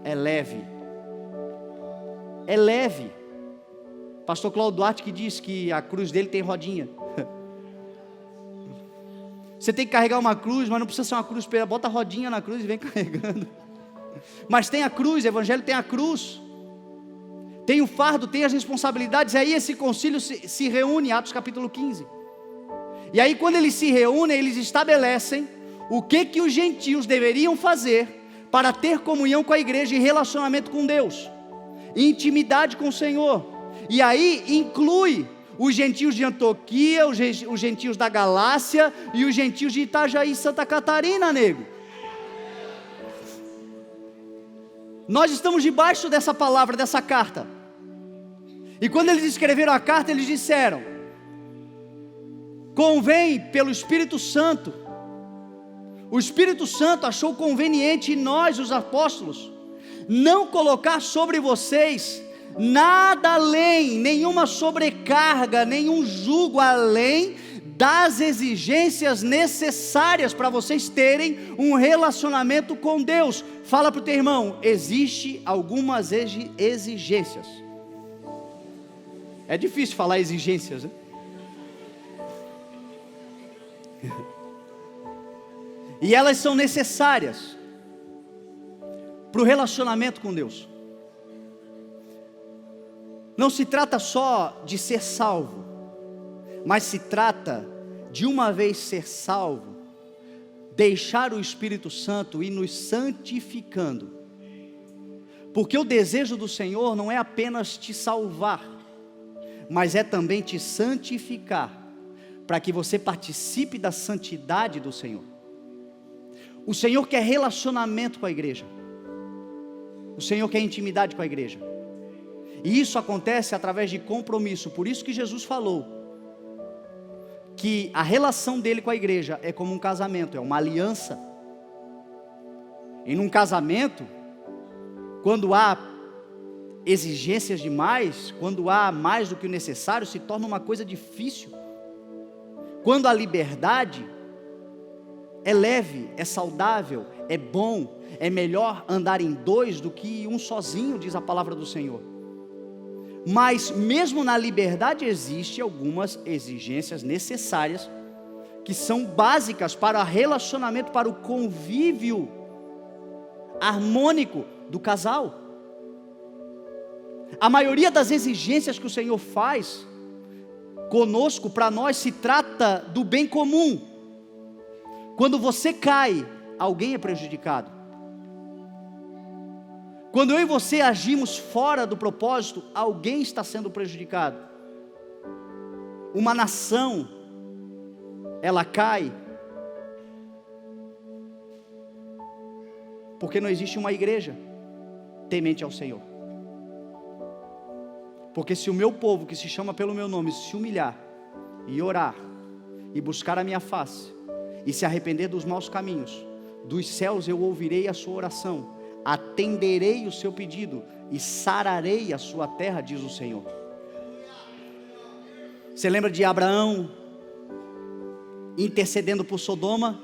é leve. É leve. Pastor Cláudio Duarte que diz que a cruz dele tem rodinha. Você tem que carregar uma cruz, mas não precisa ser uma cruz, bota a rodinha na cruz e vem carregando. Mas tem a cruz, o evangelho tem a cruz. Tem o fardo, tem as responsabilidades. E aí esse concílio se reúne, Atos capítulo 15. E aí quando eles se reúnem, eles estabelecem o que os gentios deveriam fazer para ter comunhão com a igreja e relacionamento com Deus, intimidade com o Senhor. E aí inclui os gentios de Antioquia, os gentios da Galácia e os gentios de Itajaí, Santa Catarina, nego. Nós estamos debaixo dessa palavra, dessa carta. E quando eles escreveram a carta, eles disseram, convém pelo Espírito Santo, o Espírito Santo achou conveniente em nós, os apóstolos, não colocar sobre vocês nada além, nenhuma sobrecarga, nenhum jugo além das exigências necessárias para vocês terem um relacionamento com Deus. Fala para o teu irmão, existe algumas exigências. É difícil falar exigências, né? E elas são necessárias para o relacionamento com Deus. Não se trata só de ser salvo, mas se trata de, uma vez ser salvo, deixar o Espírito Santo ir nos santificando. Porque o desejo do Senhor não é apenas te salvar, mas é também te santificar, para que você participe da santidade do Senhor. O Senhor quer relacionamento com a igreja. O Senhor quer intimidade com a igreja. E isso acontece através de compromisso. Por isso que Jesus falou que a relação dele com a igreja é como um casamento, é uma aliança. E num casamento, quando há exigências demais, quando há mais do que o necessário, se torna uma coisa difícil. Quando a liberdade é leve, é saudável, é bom, é melhor andar em dois do que um sozinho, diz a palavra do Senhor. Mas mesmo na liberdade existem algumas exigências necessárias, que são básicas para o relacionamento, para o convívio harmônico do casal. A maioria das exigências que o Senhor faz conosco, para nós, se trata do bem comum. Quando você cai, alguém é prejudicado. Quando eu e você agimos fora do propósito, alguém está sendo prejudicado. Uma nação, ela cai porque não existe uma igreja temente ao Senhor. Porque se o meu povo, que se chama pelo meu nome, se humilhar e orar e buscar a minha face e se arrepender dos maus caminhos, dos céus eu ouvirei a sua oração, atenderei o seu pedido e sararei a sua terra, diz o Senhor. Você lembra de Abraão intercedendo por Sodoma?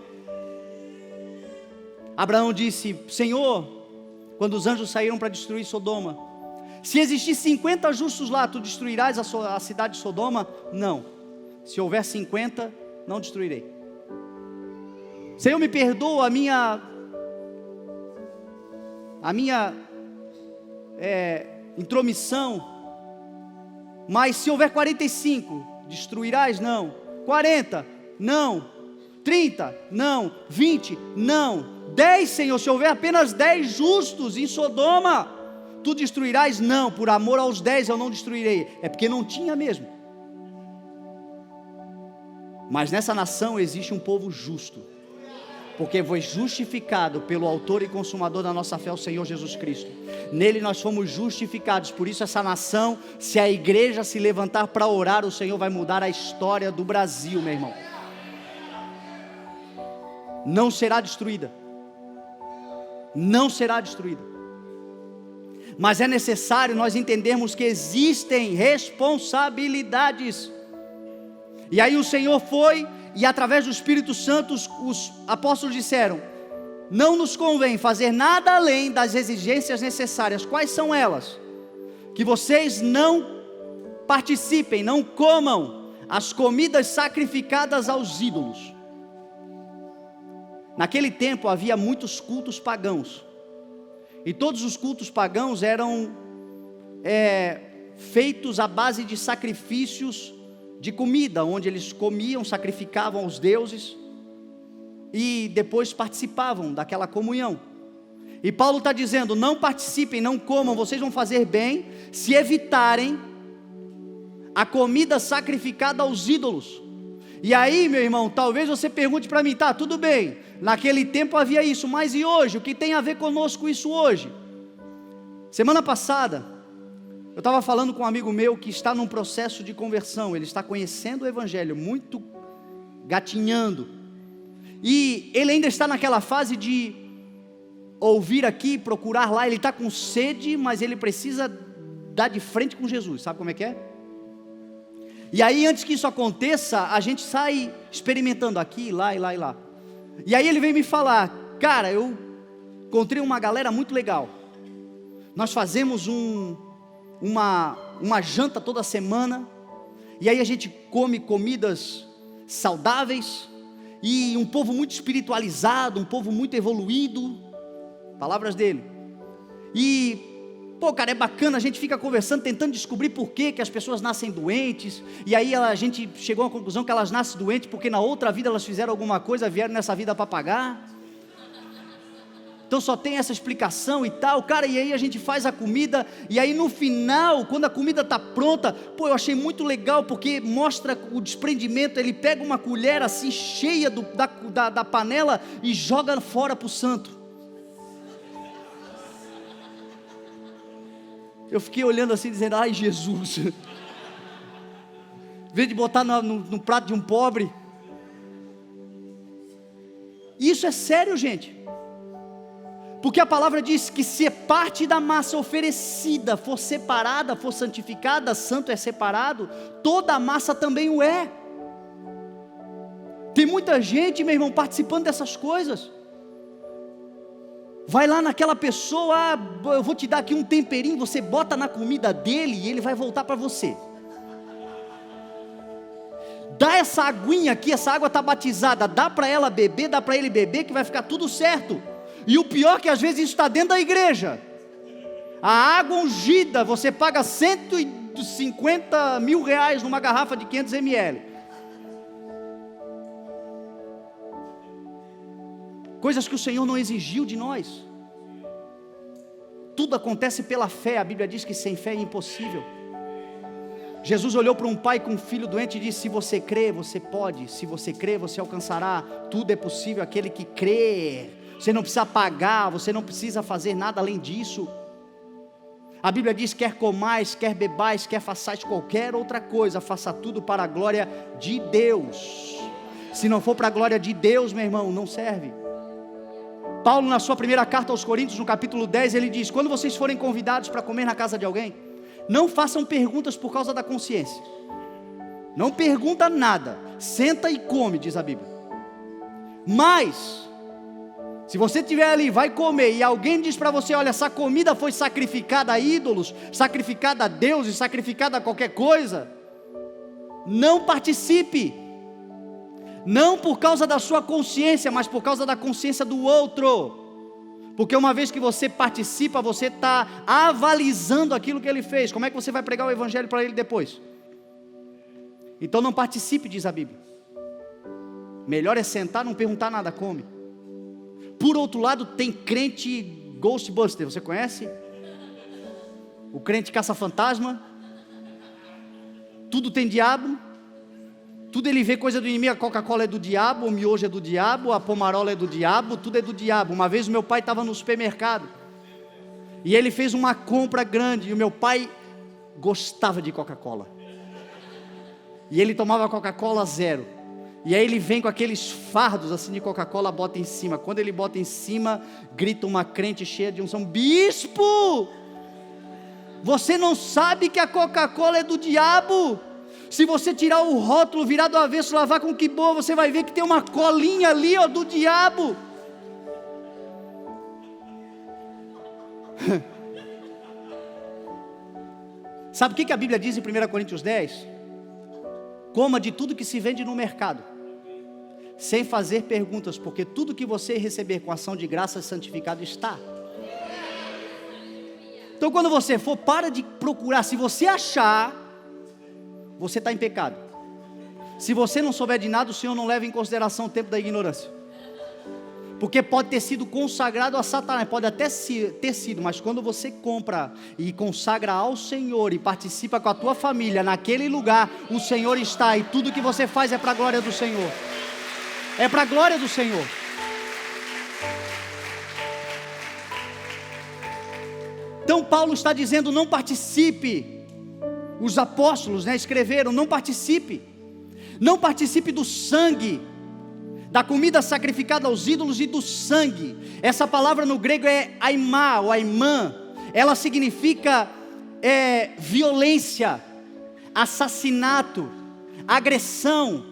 Abraão disse: Senhor, quando os anjos saíram para destruir Sodoma, se existir 50 justos lá, tu destruirás a cidade de Sodoma? Não. Se houver 50, não destruirei. Senhor, me perdoa a minha intromissão, mas se houver 45, destruirás? Não. 40, não. 30, não. 20, não. 10, Senhor, se houver apenas 10 justos em Sodoma, tu destruirás? Não, por amor aos 10 eu não destruirei. É porque não tinha mesmo. Mas nessa nação existe um povo justo, porque foi justificado pelo autor e consumador da nossa fé, o Senhor Jesus Cristo. Nele nós fomos justificados. Por isso essa nação, se a igreja se levantar para orar, o Senhor vai mudar a história do Brasil, meu irmão. Não será destruída. Não será destruída. Mas é necessário nós entendermos que existem responsabilidades. E aí o Senhor foi, e através do Espírito Santo os apóstolos disseram: não nos convém fazer nada além das exigências necessárias. Quais são elas? Que vocês não participem, não comam as comidas sacrificadas aos ídolos. Naquele tempo havia muitos cultos pagãos, e todos os cultos pagãos eram feitos à base de sacrifícios de comida, onde eles comiam, sacrificavam aos deuses, e depois participavam daquela comunhão. E Paulo está dizendo: não participem, não comam, vocês vão fazer bem se evitarem a comida sacrificada aos ídolos. E aí, meu irmão, talvez você pergunte para mim: tá, tudo bem, naquele tempo havia isso, mas e hoje? O que tem a ver conosco isso hoje? Semana passada, eu estava falando com um amigo meu que está num processo de conversão. Ele está conhecendo o Evangelho, muito gatinhando, e ele ainda está naquela fase de ouvir aqui, procurar lá. Ele está com sede, mas ele precisa dar de frente com Jesus, sabe como é que é? E aí, antes que isso aconteça, a gente sai experimentando aqui, lá e lá e lá. E aí ele veio me falar: cara, eu encontrei uma galera muito legal. Nós fazemos uma janta toda semana, e aí a gente come comidas saudáveis, e um povo muito espiritualizado, um povo muito evoluído, palavras dele. E pô, cara, é bacana, a gente fica conversando, tentando descobrir por que as pessoas nascem doentes. E aí a gente chegou à conclusão que elas nascem doentes porque na outra vida elas fizeram alguma coisa, vieram nessa vida para pagar. Então só tem essa explicação e tal, cara. E aí a gente faz a comida, e aí no final, quando a comida está pronta, pô, eu achei muito legal, porque mostra o desprendimento. Ele pega uma colher assim, cheia da panela, e joga fora para o santo. Eu fiquei olhando assim, dizendo, ai Jesus, em vez de botar no prato de um pobre. Isso é sério, gente. Porque a palavra diz que se parte da massa oferecida for separada, for santificada, santo é separado, toda a massa também o é. Tem muita gente, meu irmão, participando dessas coisas. Vai lá naquela pessoa, eu vou te dar aqui um temperinho, você bota na comida dele e ele vai voltar para você. Dá essa aguinha aqui, essa água está batizada, dá para ela beber, dá para ele beber, que vai ficar tudo certo. E o pior é que às vezes isso está dentro da igreja. A água ungida, você paga 150 mil reais numa garrafa de 500 ml. Coisas que o Senhor não exigiu de nós. Tudo acontece pela fé, a Bíblia diz que sem fé é impossível. Jesus olhou para um pai com um filho doente e disse, se você crê, você pode, se você crê, você alcançará, tudo é possível aquele que crê. Você não precisa pagar, você não precisa fazer nada além disso. A Bíblia diz, quer comais, quer bebais, quer façais qualquer outra coisa, faça tudo para a glória de Deus. Se não for para a glória de Deus, meu irmão, não serve. Paulo, na sua primeira carta aos Coríntios, no capítulo 10, ele diz, quando vocês forem convidados para comer na casa de alguém, não façam perguntas por causa da consciência. Não pergunta nada, senta e come, diz a Bíblia. Mas, se você estiver ali, vai comer, e alguém diz para você, olha, essa comida foi sacrificada a ídolos, sacrificada a deuses, sacrificada a qualquer coisa, não participe. Não por causa da sua consciência, mas por causa da consciência do outro. Porque uma vez que você participa, você está avalizando aquilo que ele fez. Como é que você vai pregar o evangelho para ele depois? Então não participe, diz a Bíblia. Melhor é sentar, não perguntar nada, come. Por outro lado, tem crente Ghostbuster, você conhece? O crente caça-fantasma. Tudo tem diabo. Tudo ele vê coisa do inimigo, a Coca-Cola é do diabo, o miojo é do diabo, a pomarola é do diabo, tudo é do diabo. Uma vez o meu pai estava no supermercado, e ele fez uma compra grande, e o meu pai gostava de Coca-Cola, e ele tomava Coca-Cola zero, e aí ele vem com aqueles fardos assim de Coca-Cola, bota em cima. Quando ele bota em cima, grita uma crente cheia de unção, bispo, você não sabe que a Coca-Cola é do diabo? Se você tirar o rótulo, virar do avesso, lavar com que boa, você vai ver que tem uma colinha ali, ó, do diabo. Sabe o que a Bíblia diz em 1 Coríntios 10? Coma de tudo que se vende no mercado, sem fazer perguntas, porque tudo que você receber com ação de graça santificado está. Então quando você for, para de procurar. Se você achar, você está em pecado. Se você não souber de nada, o Senhor não leva em consideração o tempo da ignorância. Porque pode ter sido consagrado a Satanás, pode até ter sido, mas quando você compra e consagra ao Senhor e participa com a tua família naquele lugar, o Senhor está, e tudo que você faz é para a glória do Senhor. É para a glória do Senhor. Então Paulo está dizendo, não participe. Os apóstolos, escreveram, não participe do sangue, da comida sacrificada aos ídolos e do sangue. Essa palavra no grego é aimá, ou aimã, ela significa violência, assassinato, agressão,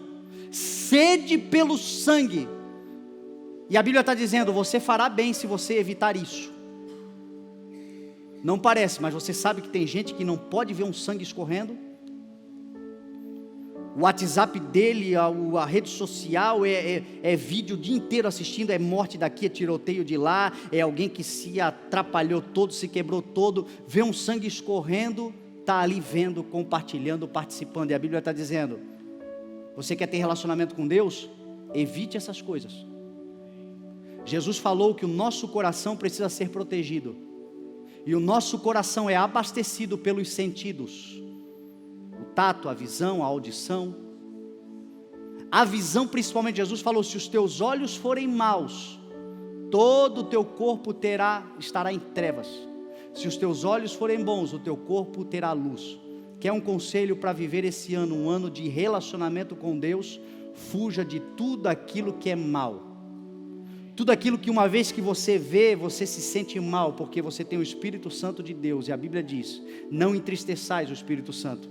sede pelo sangue. E a Bíblia está dizendo, você fará bem se você evitar isso. Não parece, mas você sabe que tem gente que não pode ver um sangue escorrendo? O WhatsApp dele, a rede social, é vídeo o dia inteiro assistindo, é morte daqui, é tiroteio de lá, é alguém que se atrapalhou todo, se quebrou todo, vê um sangue escorrendo, está ali vendo, compartilhando, participando. E a Bíblia está dizendo, você quer ter relacionamento com Deus? Evite essas coisas. Jesus falou que o nosso coração precisa ser protegido. E o nosso coração é abastecido pelos sentidos. O tato, a visão, a audição. A visão, principalmente, Jesus falou, se os teus olhos forem maus, todo o teu corpo estará em trevas. Se os teus olhos forem bons, o teu corpo terá luz. Quer um conselho para viver esse ano, um ano de relacionamento com Deus? Fuja de tudo aquilo que é mal. Tudo aquilo que uma vez que você vê, você se sente mal, porque você tem o Espírito Santo de Deus, e a Bíblia diz, não entristeçais o Espírito Santo.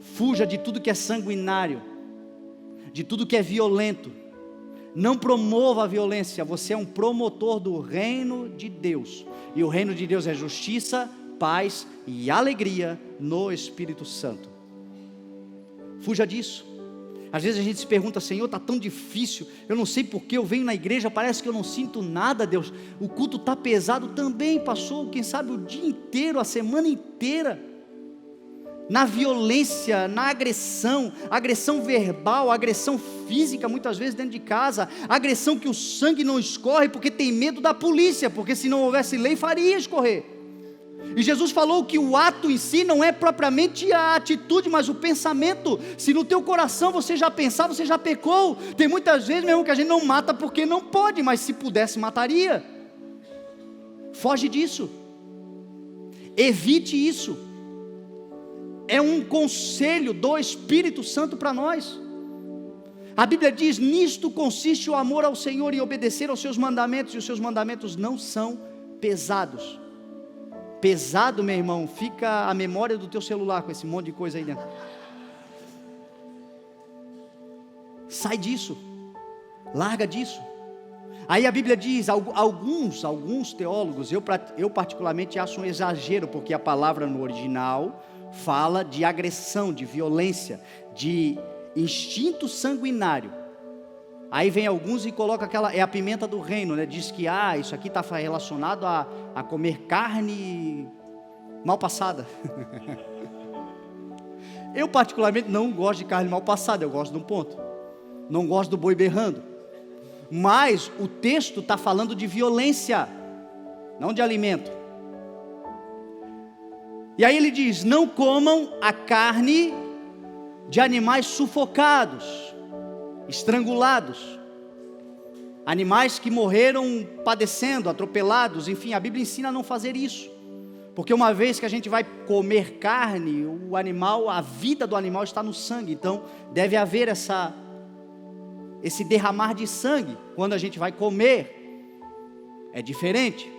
Fuja de tudo que é sanguinário, de tudo que é violento. Não promova a violência, você é um promotor do reino de Deus, e o reino de Deus é justiça, paz e alegria no Espírito Santo. Fuja disso. Às vezes a gente se pergunta, Senhor, está tão difícil, eu não sei porque eu venho na igreja, parece que eu não sinto nada, Deus, o culto está pesado também, passou, quem sabe o dia inteiro, a semana inteira, na violência, na agressão verbal, agressão física, muitas vezes dentro de casa, agressão que o sangue não escorre, porque tem medo da polícia, porque se não houvesse lei, faria escorrer. E Jesus falou que o ato em si não é propriamente a atitude, mas o pensamento. Se no teu coração você já pensar, você já pecou. Tem muitas vezes mesmo que a gente não mata porque não pode, mas se pudesse mataria. Foge disso. Evite isso. É um conselho do Espírito Santo para nós. A Bíblia diz, nisto consiste o amor ao Senhor e obedecer aos seus mandamentos, e os seus mandamentos não são pesados. Pesado, meu irmão, fica a memória do teu celular com esse monte de coisa aí dentro. Sai disso, larga disso. Aí a Bíblia diz, alguns teólogos, eu particularmente acho um exagero, porque a palavra no original fala de agressão, de violência, de instinto sanguinário. Aí vem alguns e coloca aquela, é a pimenta do reino, né? Diz que isso aqui está relacionado a comer carne mal passada. Eu particularmente não gosto de carne mal passada, eu gosto de um ponto. Não gosto do boi berrando. Mas o texto está falando de violência, não de alimento. E aí ele diz, não comam a carne de animais sufocados, estrangulados, animais que morreram padecendo, atropelados, enfim, a Bíblia ensina a não fazer isso, porque uma vez que a gente vai comer carne, o animal, a vida do animal está no sangue, então deve haver esse derramar de sangue, quando a gente vai comer, é diferente,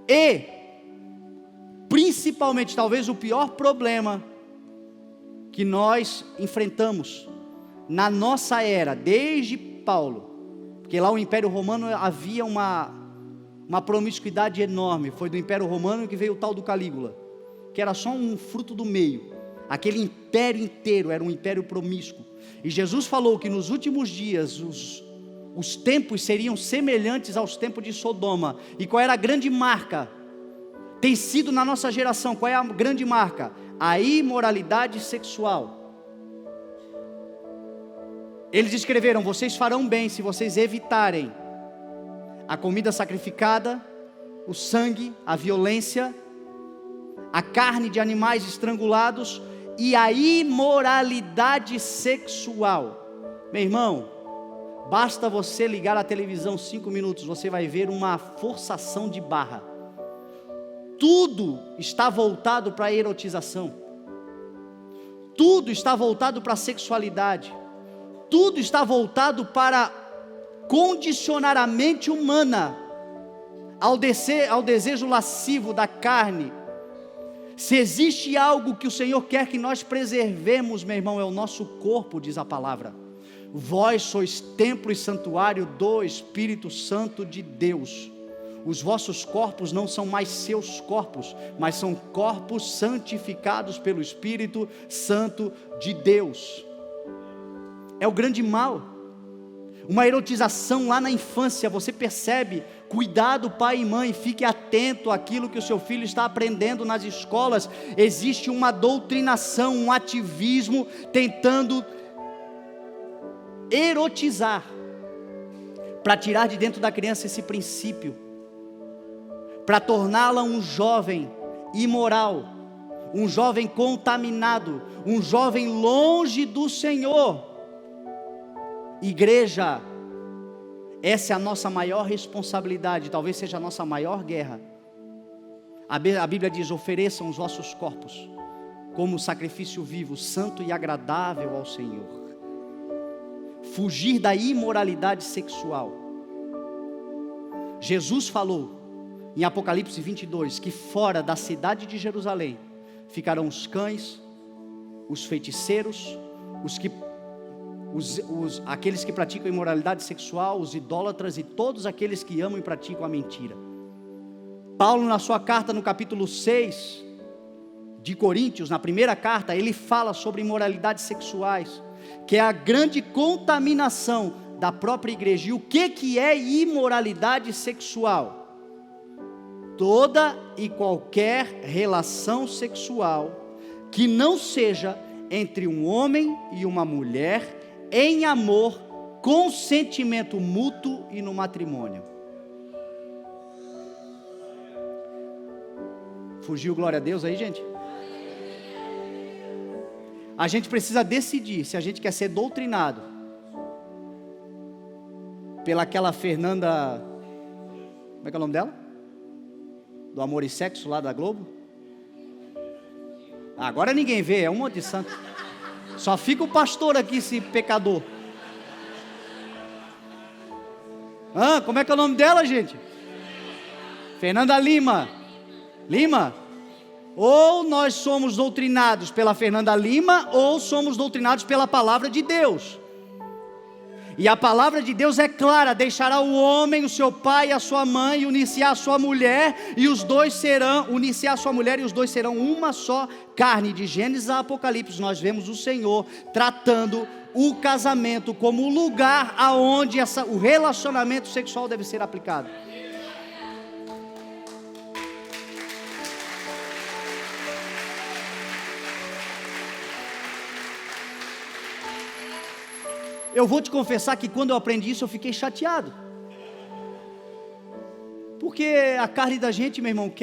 e, principalmente, talvez o pior problema que nós enfrentamos, na nossa era, desde Paulo, porque lá o Império Romano havia uma promiscuidade enorme, foi do Império Romano que veio o tal do Calígula, que era só um fruto do meio, aquele império inteiro era um império promíscuo, e Jesus falou que nos últimos dias, os tempos seriam semelhantes aos tempos de Sodoma, e qual era a grande marca? Tem sido na nossa geração, qual é a grande marca? A imoralidade sexual. Eles escreveram, vocês farão bem se vocês evitarem a comida sacrificada, o sangue, a violência, a carne de animais estrangulados e a imoralidade sexual. Meu irmão, basta você ligar a televisão 5 minutos, você vai ver uma forçação de barra. Tudo está voltado para a erotização. Tudo está voltado para a sexualidade. Tudo está voltado para condicionar a mente humana ao desejo lascivo da carne. Se existe algo que o Senhor quer que nós preservemos, meu irmão, é o nosso corpo, diz a palavra. Vós sois templo e santuário do Espírito Santo de Deus. Os vossos corpos não são mais seus corpos, mas são corpos santificados pelo Espírito Santo de Deus. É o grande mal, uma erotização lá na infância, você percebe, cuidado pai e mãe, fique atento àquilo que o seu filho está aprendendo nas escolas, existe uma doutrinação, um ativismo, tentando erotizar, para tirar de dentro da criança esse princípio, para torná-la um jovem imoral, um jovem contaminado, um jovem longe do Senhor. Igreja, essa é a nossa maior responsabilidade, talvez seja a nossa maior guerra. A Bíblia diz: ofereçam os vossos corpos como sacrifício vivo, santo e agradável ao Senhor. Fugir da imoralidade sexual. Jesus falou em Apocalipse 22 que fora da cidade de Jerusalém ficarão os cães, os feiticeiros, aqueles que praticam imoralidade sexual, os idólatras e todos aqueles que amam e praticam a mentira. Paulo, na sua carta no capítulo 6 de Coríntios, na primeira carta, ele fala sobre imoralidades sexuais, que é a grande contaminação da própria igreja. E o que é imoralidade sexual? Toda e qualquer relação sexual que não seja entre um homem e uma mulher, em amor, consentimento mútuo e no matrimônio. Fugiu glória a Deus aí, gente? A gente precisa decidir se a gente quer ser doutrinado pelaquela Fernanda, como é que é o nome dela? Do Amor e Sexo lá da Globo. Agora ninguém vê, é um monte de santo. Só fica o pastor aqui, esse pecador. Como é que é o nome dela, gente? Fernanda Lima. Ou nós somos doutrinados pela Fernanda Lima, ou somos doutrinados pela palavra de Deus. E a palavra de Deus é clara: deixará o homem, o seu pai e a sua mãe, unir-se a sua mulher, e os dois serão uma só carne. De Gênesis a Apocalipse, nós vemos o Senhor tratando o casamento como o lugar aonde o relacionamento sexual deve ser aplicado. Eu vou te confessar que quando eu aprendi isso eu fiquei chateado, porque a carne da gente, meu irmão,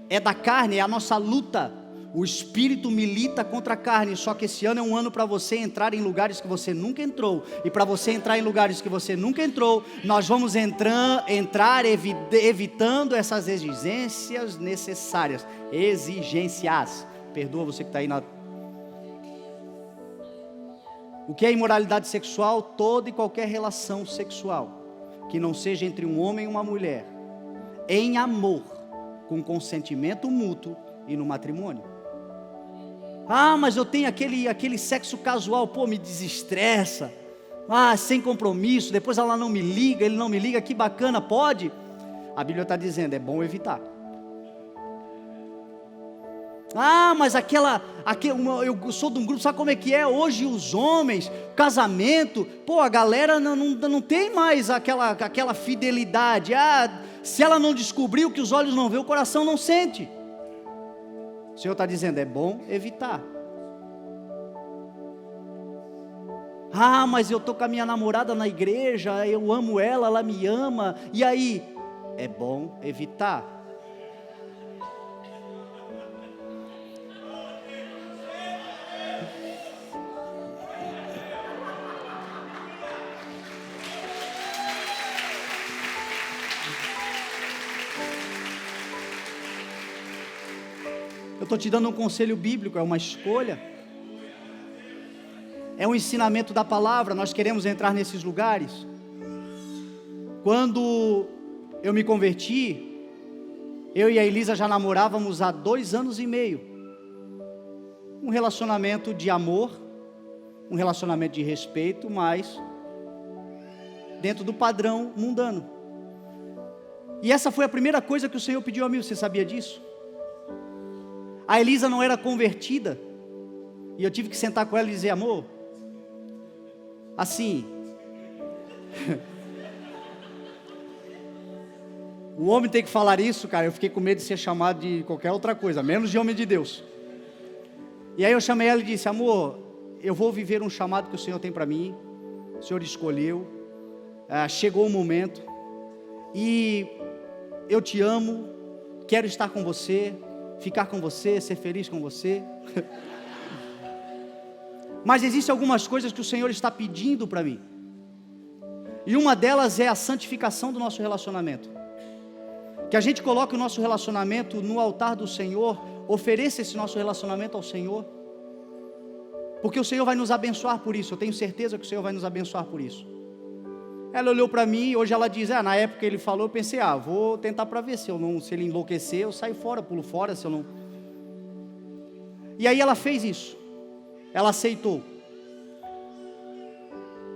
é da carne, é a nossa luta. O espírito milita contra a carne. Só que esse ano é um ano para você entrar em lugares que você nunca entrou, e para você entrar em lugares que você nunca entrou, nós vamos entrar evitando essas exigências necessárias. Perdoa você que está aí na... O que é imoralidade sexual? Toda e qualquer relação sexual que não seja entre um homem e uma mulher, em amor, com consentimento mútuo e no matrimônio. Mas eu tenho aquele sexo casual, me desestressa. Sem compromisso, depois ela não me liga, ele não me liga, que bacana, pode? A Bíblia está dizendo, é bom evitar. Mas eu sou de um grupo, sabe como é que é? Hoje os homens, casamento, a galera não tem mais aquela fidelidade. Se ela não descobriu que os olhos não vê, o coração não sente. O Senhor está dizendo, é bom evitar. Mas eu estou com a minha namorada na igreja, eu amo ela, ela me ama, e aí? É bom evitar. Eu estou te dando um conselho bíblico, é uma escolha, é um ensinamento da palavra. Nós queremos entrar nesses lugares. Quando eu me converti, eu e a Elisa já namorávamos há 2 anos e meio, um relacionamento de amor, um relacionamento de respeito, mas dentro do padrão mundano. E essa foi a primeira coisa que o Senhor pediu a mim. Você sabia disso? A Elisa não era convertida, e eu tive que sentar com ela e dizer, amor, assim, o homem tem que falar isso, cara. Eu fiquei com medo de ser chamado de qualquer outra coisa, menos de homem de Deus. E aí eu chamei ela e disse, amor, eu vou viver um chamado que o Senhor tem para mim, o Senhor escolheu, chegou o momento, e eu te amo, quero estar com você, ficar com você, ser feliz com você. Mas existem algumas coisas que o Senhor está pedindo para mim, e uma delas é a santificação do nosso relacionamento. Que a gente coloque o nosso relacionamento no altar do Senhor, ofereça esse nosso relacionamento ao Senhor, porque o Senhor vai nos abençoar por isso. Eu tenho certeza que o Senhor vai nos abençoar por isso. Ela olhou para mim, hoje ela diz, na época ele falou, eu pensei, vou tentar para ver, se ele enlouquecer, eu saio fora, pulo fora, se eu não... E aí ela fez isso, ela aceitou.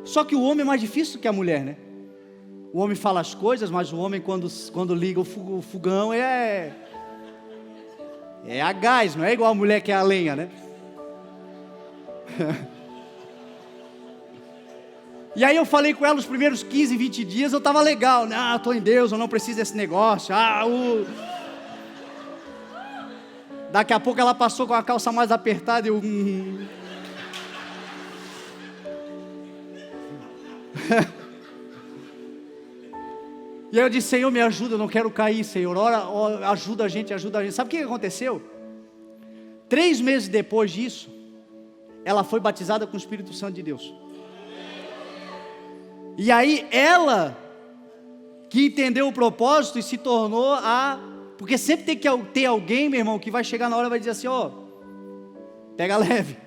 Só que o homem é mais difícil que a mulher, né? O homem fala as coisas, mas o homem quando liga o fogão é a gás, não é igual a mulher que é a lenha, né? E aí eu falei com ela os primeiros 15, 20 dias, eu estava legal, eu estou em Deus, eu não preciso desse negócio, Daqui a pouco ela passou com a calça mais apertada e eu... E aí eu disse, Senhor, me ajuda, eu não quero cair, Senhor, ajuda a gente. Sabe o que aconteceu? 3 meses depois disso, ela foi batizada com o Espírito Santo de Deus. E aí ela, que entendeu o propósito e se tornou porque sempre tem que ter alguém, meu irmão, que vai chegar na hora e vai dizer assim, pega leve.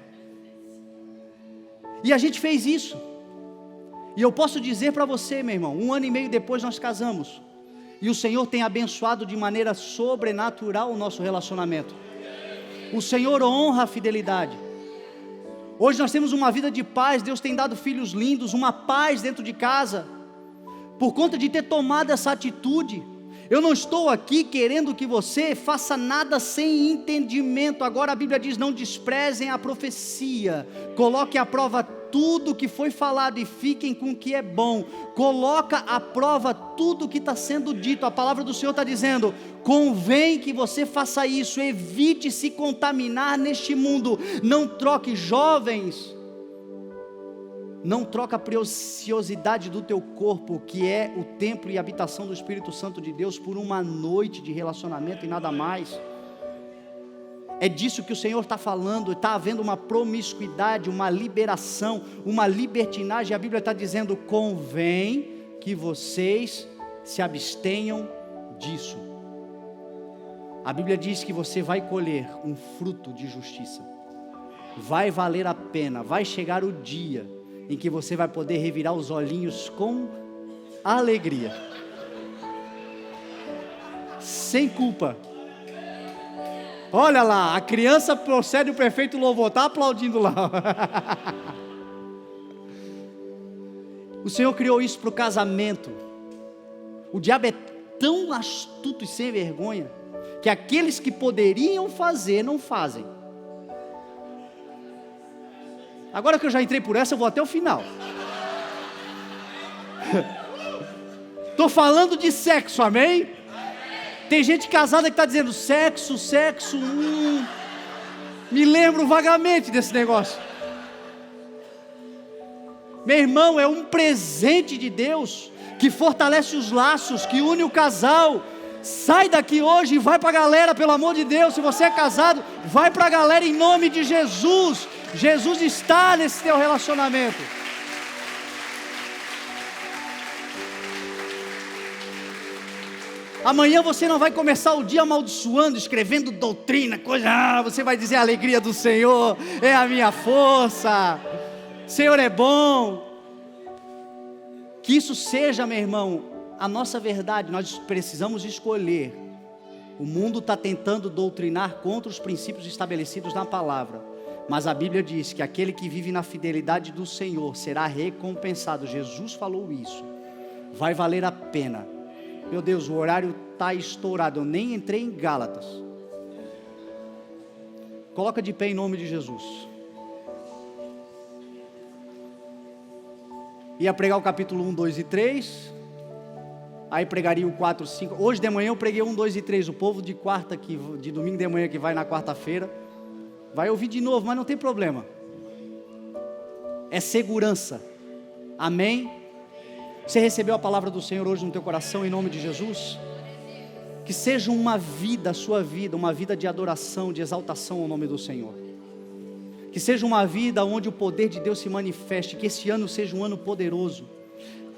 E a gente fez isso. E eu posso dizer para você, meu irmão, 1 ano e meio depois nós casamos. E o Senhor tem abençoado de maneira sobrenatural o nosso relacionamento. O Senhor honra a fidelidade. Hoje nós temos uma vida de paz, Deus tem dado filhos lindos, uma paz dentro de casa, por conta de ter tomado essa atitude. Eu não estou aqui querendo que você faça nada sem entendimento. Agora a Bíblia diz, não desprezem a profecia, coloque à prova tudo que foi falado e fiquem com o que é bom. Coloca à prova tudo que está sendo dito. A palavra do Senhor está dizendo, convém que você faça isso, evite se contaminar neste mundo. Não troque, jovens, não troca a preciosidade do teu corpo, que é o templo e a habitação do Espírito Santo de Deus, por uma noite de relacionamento e nada mais. É disso que o Senhor está falando. Está havendo uma promiscuidade, uma liberação, uma libertinagem. A Bíblia está dizendo, convém que vocês se abstenham disso. A Bíblia diz que você vai colher um fruto de justiça. Vai valer a pena, vai chegar o dia em que você vai poder revirar os olhinhos com alegria, sem culpa. Olha lá, a criança procede o perfeito louvor, está aplaudindo lá. O Senhor criou isso para o casamento. O diabo é tão astuto e sem vergonha, que aqueles que poderiam fazer, não fazem. Agora que eu já entrei por essa, eu vou até o final. Estou falando de sexo, amém? Tem gente casada que está dizendo, sexo, me lembro vagamente desse negócio. Meu irmão, é um presente de Deus, que fortalece os laços, que une o casal. Sai daqui hoje e vai para a galera, pelo amor de Deus. Se você é casado, vai para a galera em nome de Jesus. Jesus está nesse teu relacionamento. Amanhã você não vai começar o dia amaldiçoando, escrevendo doutrina, coisa. Você vai dizer, a alegria do Senhor é a minha força. Senhor é bom. Que isso seja, meu irmão, a nossa verdade. Nós precisamos escolher. O mundo está tentando doutrinar contra os princípios estabelecidos na palavra, mas a Bíblia diz que aquele que vive na fidelidade do Senhor será recompensado. Jesus falou isso. Vai valer a pena. Meu Deus, o horário está estourado, eu nem entrei em Gálatas. Coloca de pé em nome de Jesus. Ia pregar o capítulo 1, 2 e 3. Aí pregaria o 4, 5. Hoje de manhã eu preguei 1, 2 e 3. O povo de domingo de manhã que vai na quarta-feira vai ouvir de novo, mas não tem problema. É segurança. Amém? Você recebeu a palavra do Senhor hoje no teu coração, em nome de Jesus? Que seja uma vida, a sua vida, uma vida de adoração, de exaltação ao nome do Senhor. Que seja uma vida onde o poder de Deus se manifeste. Que esse ano seja um ano poderoso.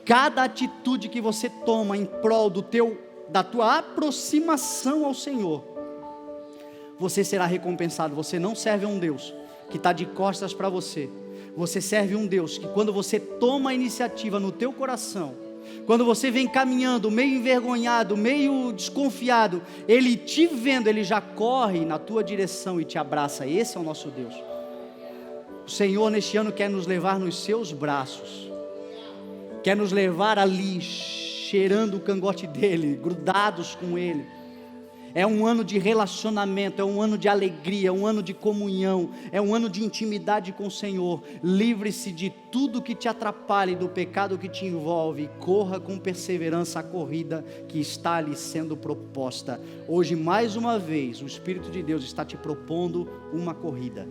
Cada atitude que você toma em prol do teu da tua aproximação ao Senhor, você será recompensado. Você não serve a um Deus que está de costas para você. Você serve um Deus que, quando você toma a iniciativa no teu coração, quando você vem caminhando meio envergonhado, meio desconfiado, Ele te vendo, Ele já corre na tua direção e te abraça. Esse é o nosso Deus. O Senhor neste ano quer nos levar nos seus braços, quer nos levar ali, cheirando o cangote dEle, grudados com Ele. É um ano de relacionamento, é um ano de alegria, é um ano de comunhão, é um ano de intimidade com o Senhor. Livre-se de tudo que te atrapalhe, do pecado que te envolve, e corra com perseverança a corrida que está lhe sendo proposta. Hoje, mais uma vez, o Espírito de Deus está te propondo uma corrida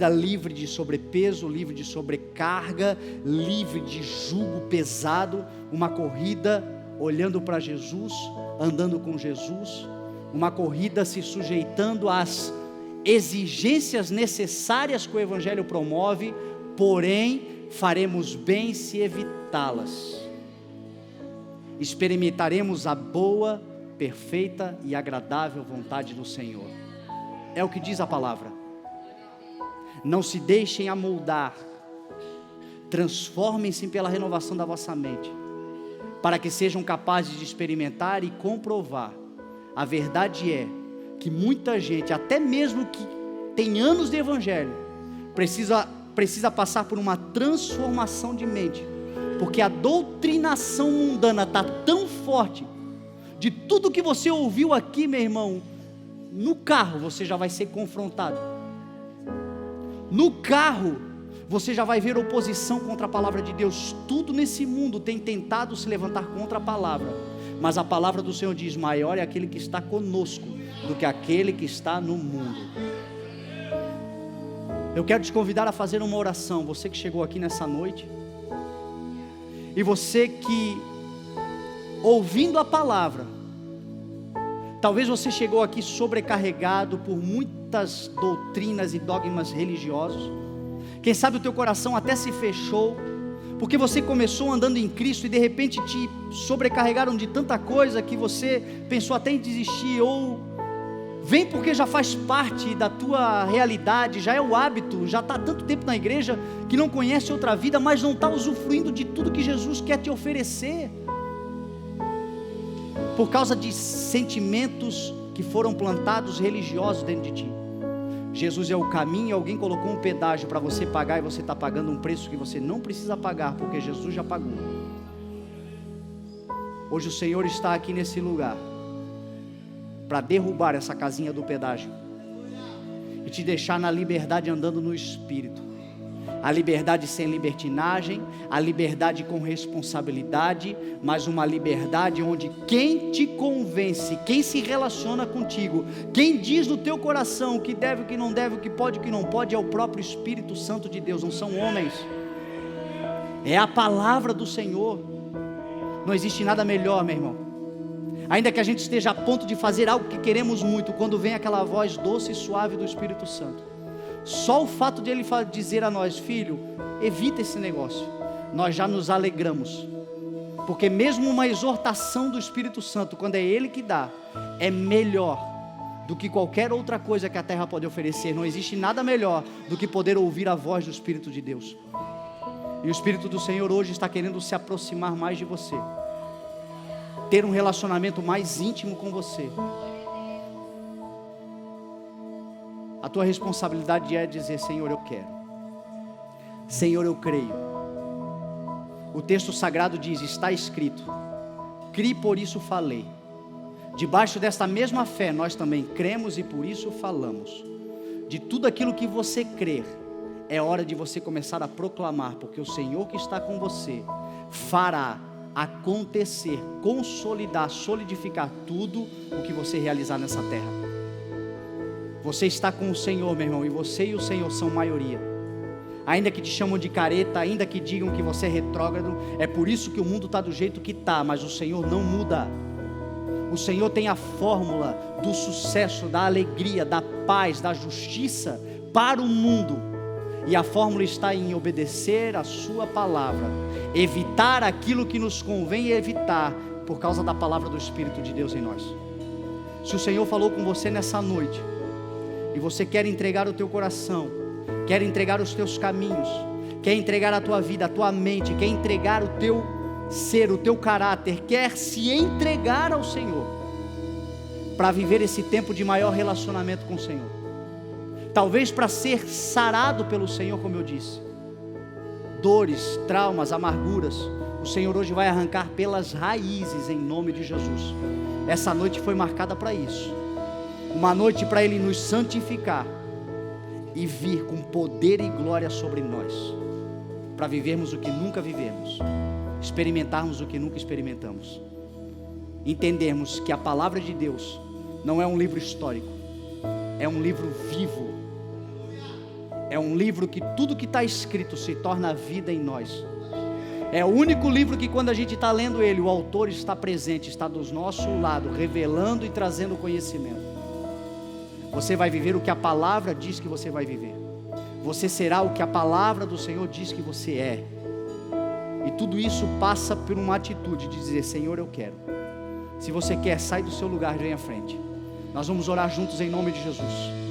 livre de sobrepeso, livre de sobrecarga, livre de jugo pesado, uma corrida olhando para Jesus, andando com Jesus, uma corrida se sujeitando às exigências necessárias que o Evangelho promove, porém faremos bem se evitá-las. Experimentaremos a boa, perfeita e agradável vontade do Senhor. É o que diz a palavra. Não se deixem amoldar, transformem-se pela renovação da vossa mente, para que sejam capazes de experimentar e comprovar. A verdade é que muita gente, até mesmo que tem anos de Evangelho, precisa passar por uma transformação de mente, porque a doutrinação mundana está tão forte. De tudo que você ouviu aqui, meu irmão, no carro você já vai ser confrontado. No carro, você já vai ver oposição contra a palavra de Deus. Tudo nesse mundo tem tentado se levantar contra a palavra, mas a palavra do Senhor diz: maior é aquele que está conosco do que aquele que está no mundo. Eu quero te convidar a fazer uma oração. Você que chegou aqui nessa noite, e você que, ouvindo a palavra, talvez você chegou aqui sobrecarregado por muitas doutrinas e dogmas religiosos. Quem sabe o teu coração até se fechou, porque você começou andando em Cristo e de repente te sobrecarregaram de tanta coisa que você pensou até em desistir, ou vem porque já faz parte da tua realidade, já é o hábito, já está há tanto tempo na igreja que não conhece outra vida, mas não está usufruindo de tudo que Jesus quer te oferecer, por causa de sentimentos que foram plantados religiosos dentro de ti. Jesus é o caminho, e alguém colocou um pedágio para você pagar, e você está pagando um preço que você não precisa pagar, porque Jesus já pagou. Hoje o Senhor está aqui nesse lugar para derrubar essa casinha do pedágio e te deixar na liberdade, andando no Espírito. A liberdade sem libertinagem, a liberdade com responsabilidade, mas uma liberdade onde quem te convence, quem se relaciona contigo, quem diz no teu coração o que deve, o que não deve, o que pode, o que não pode, é o próprio Espírito Santo de Deus, não são homens, é a palavra do Senhor. Não existe nada melhor, meu irmão, ainda que a gente esteja a ponto de fazer algo que queremos muito, quando vem aquela voz doce e suave do Espírito Santo. Só o fato de ele dizer a nós: filho, evita esse negócio, nós já nos alegramos, porque mesmo uma exortação do Espírito Santo, quando é Ele que dá, é melhor do que qualquer outra coisa que a terra pode oferecer. Não existe nada melhor do que poder ouvir a voz do Espírito de Deus, e o Espírito do Senhor hoje está querendo se aproximar mais de você, ter um relacionamento mais íntimo com você. A tua responsabilidade é dizer: Senhor, eu quero, Senhor, eu creio. O texto sagrado diz: está escrito, criei, por isso falei. Debaixo desta mesma fé nós também cremos e por isso falamos. De tudo aquilo que você crer, é hora de você começar a proclamar, porque o Senhor que está com você fará acontecer, consolidar, solidificar tudo o que você realizar nessa terra. Você está com o Senhor, meu irmão, e você e o Senhor são maioria. Ainda que te chamam de careta, ainda que digam que você é retrógrado, é por isso que o mundo está do jeito que está, mas o Senhor não muda. O Senhor tem a fórmula do sucesso, da alegria, da paz, da justiça para o mundo, e a fórmula está em obedecer a sua palavra, evitar aquilo que nos convém evitar, por causa da palavra do Espírito de Deus em nós. Se o Senhor falou com você nessa noite, e você quer entregar o teu coração, quer entregar os teus caminhos, quer entregar a tua vida, a tua mente, quer entregar o teu ser, o teu caráter, quer se entregar ao Senhor, para viver esse tempo de maior relacionamento com o Senhor, talvez para ser sarado pelo Senhor, como eu disse, dores, traumas, amarguras, o Senhor hoje vai arrancar pelas raízes, em nome de Jesus. Essa noite foi marcada para isso, uma noite para Ele nos santificar, e vir com poder e glória sobre nós, para vivermos o que nunca vivemos, experimentarmos o que nunca experimentamos, entendermos que a palavra de Deus não é um livro histórico, é um livro vivo, é um livro que tudo que está escrito se torna vida em nós. É o único livro que, quando a gente está lendo ele, o autor está presente, está do nosso lado, revelando e trazendo conhecimento. Você vai viver o que a palavra diz que você vai viver. Você será o que a palavra do Senhor diz que você é. E tudo isso passa por uma atitude de dizer: Senhor, eu quero. Se você quer, sai do seu lugar e vem à frente. Nós vamos orar juntos em nome de Jesus.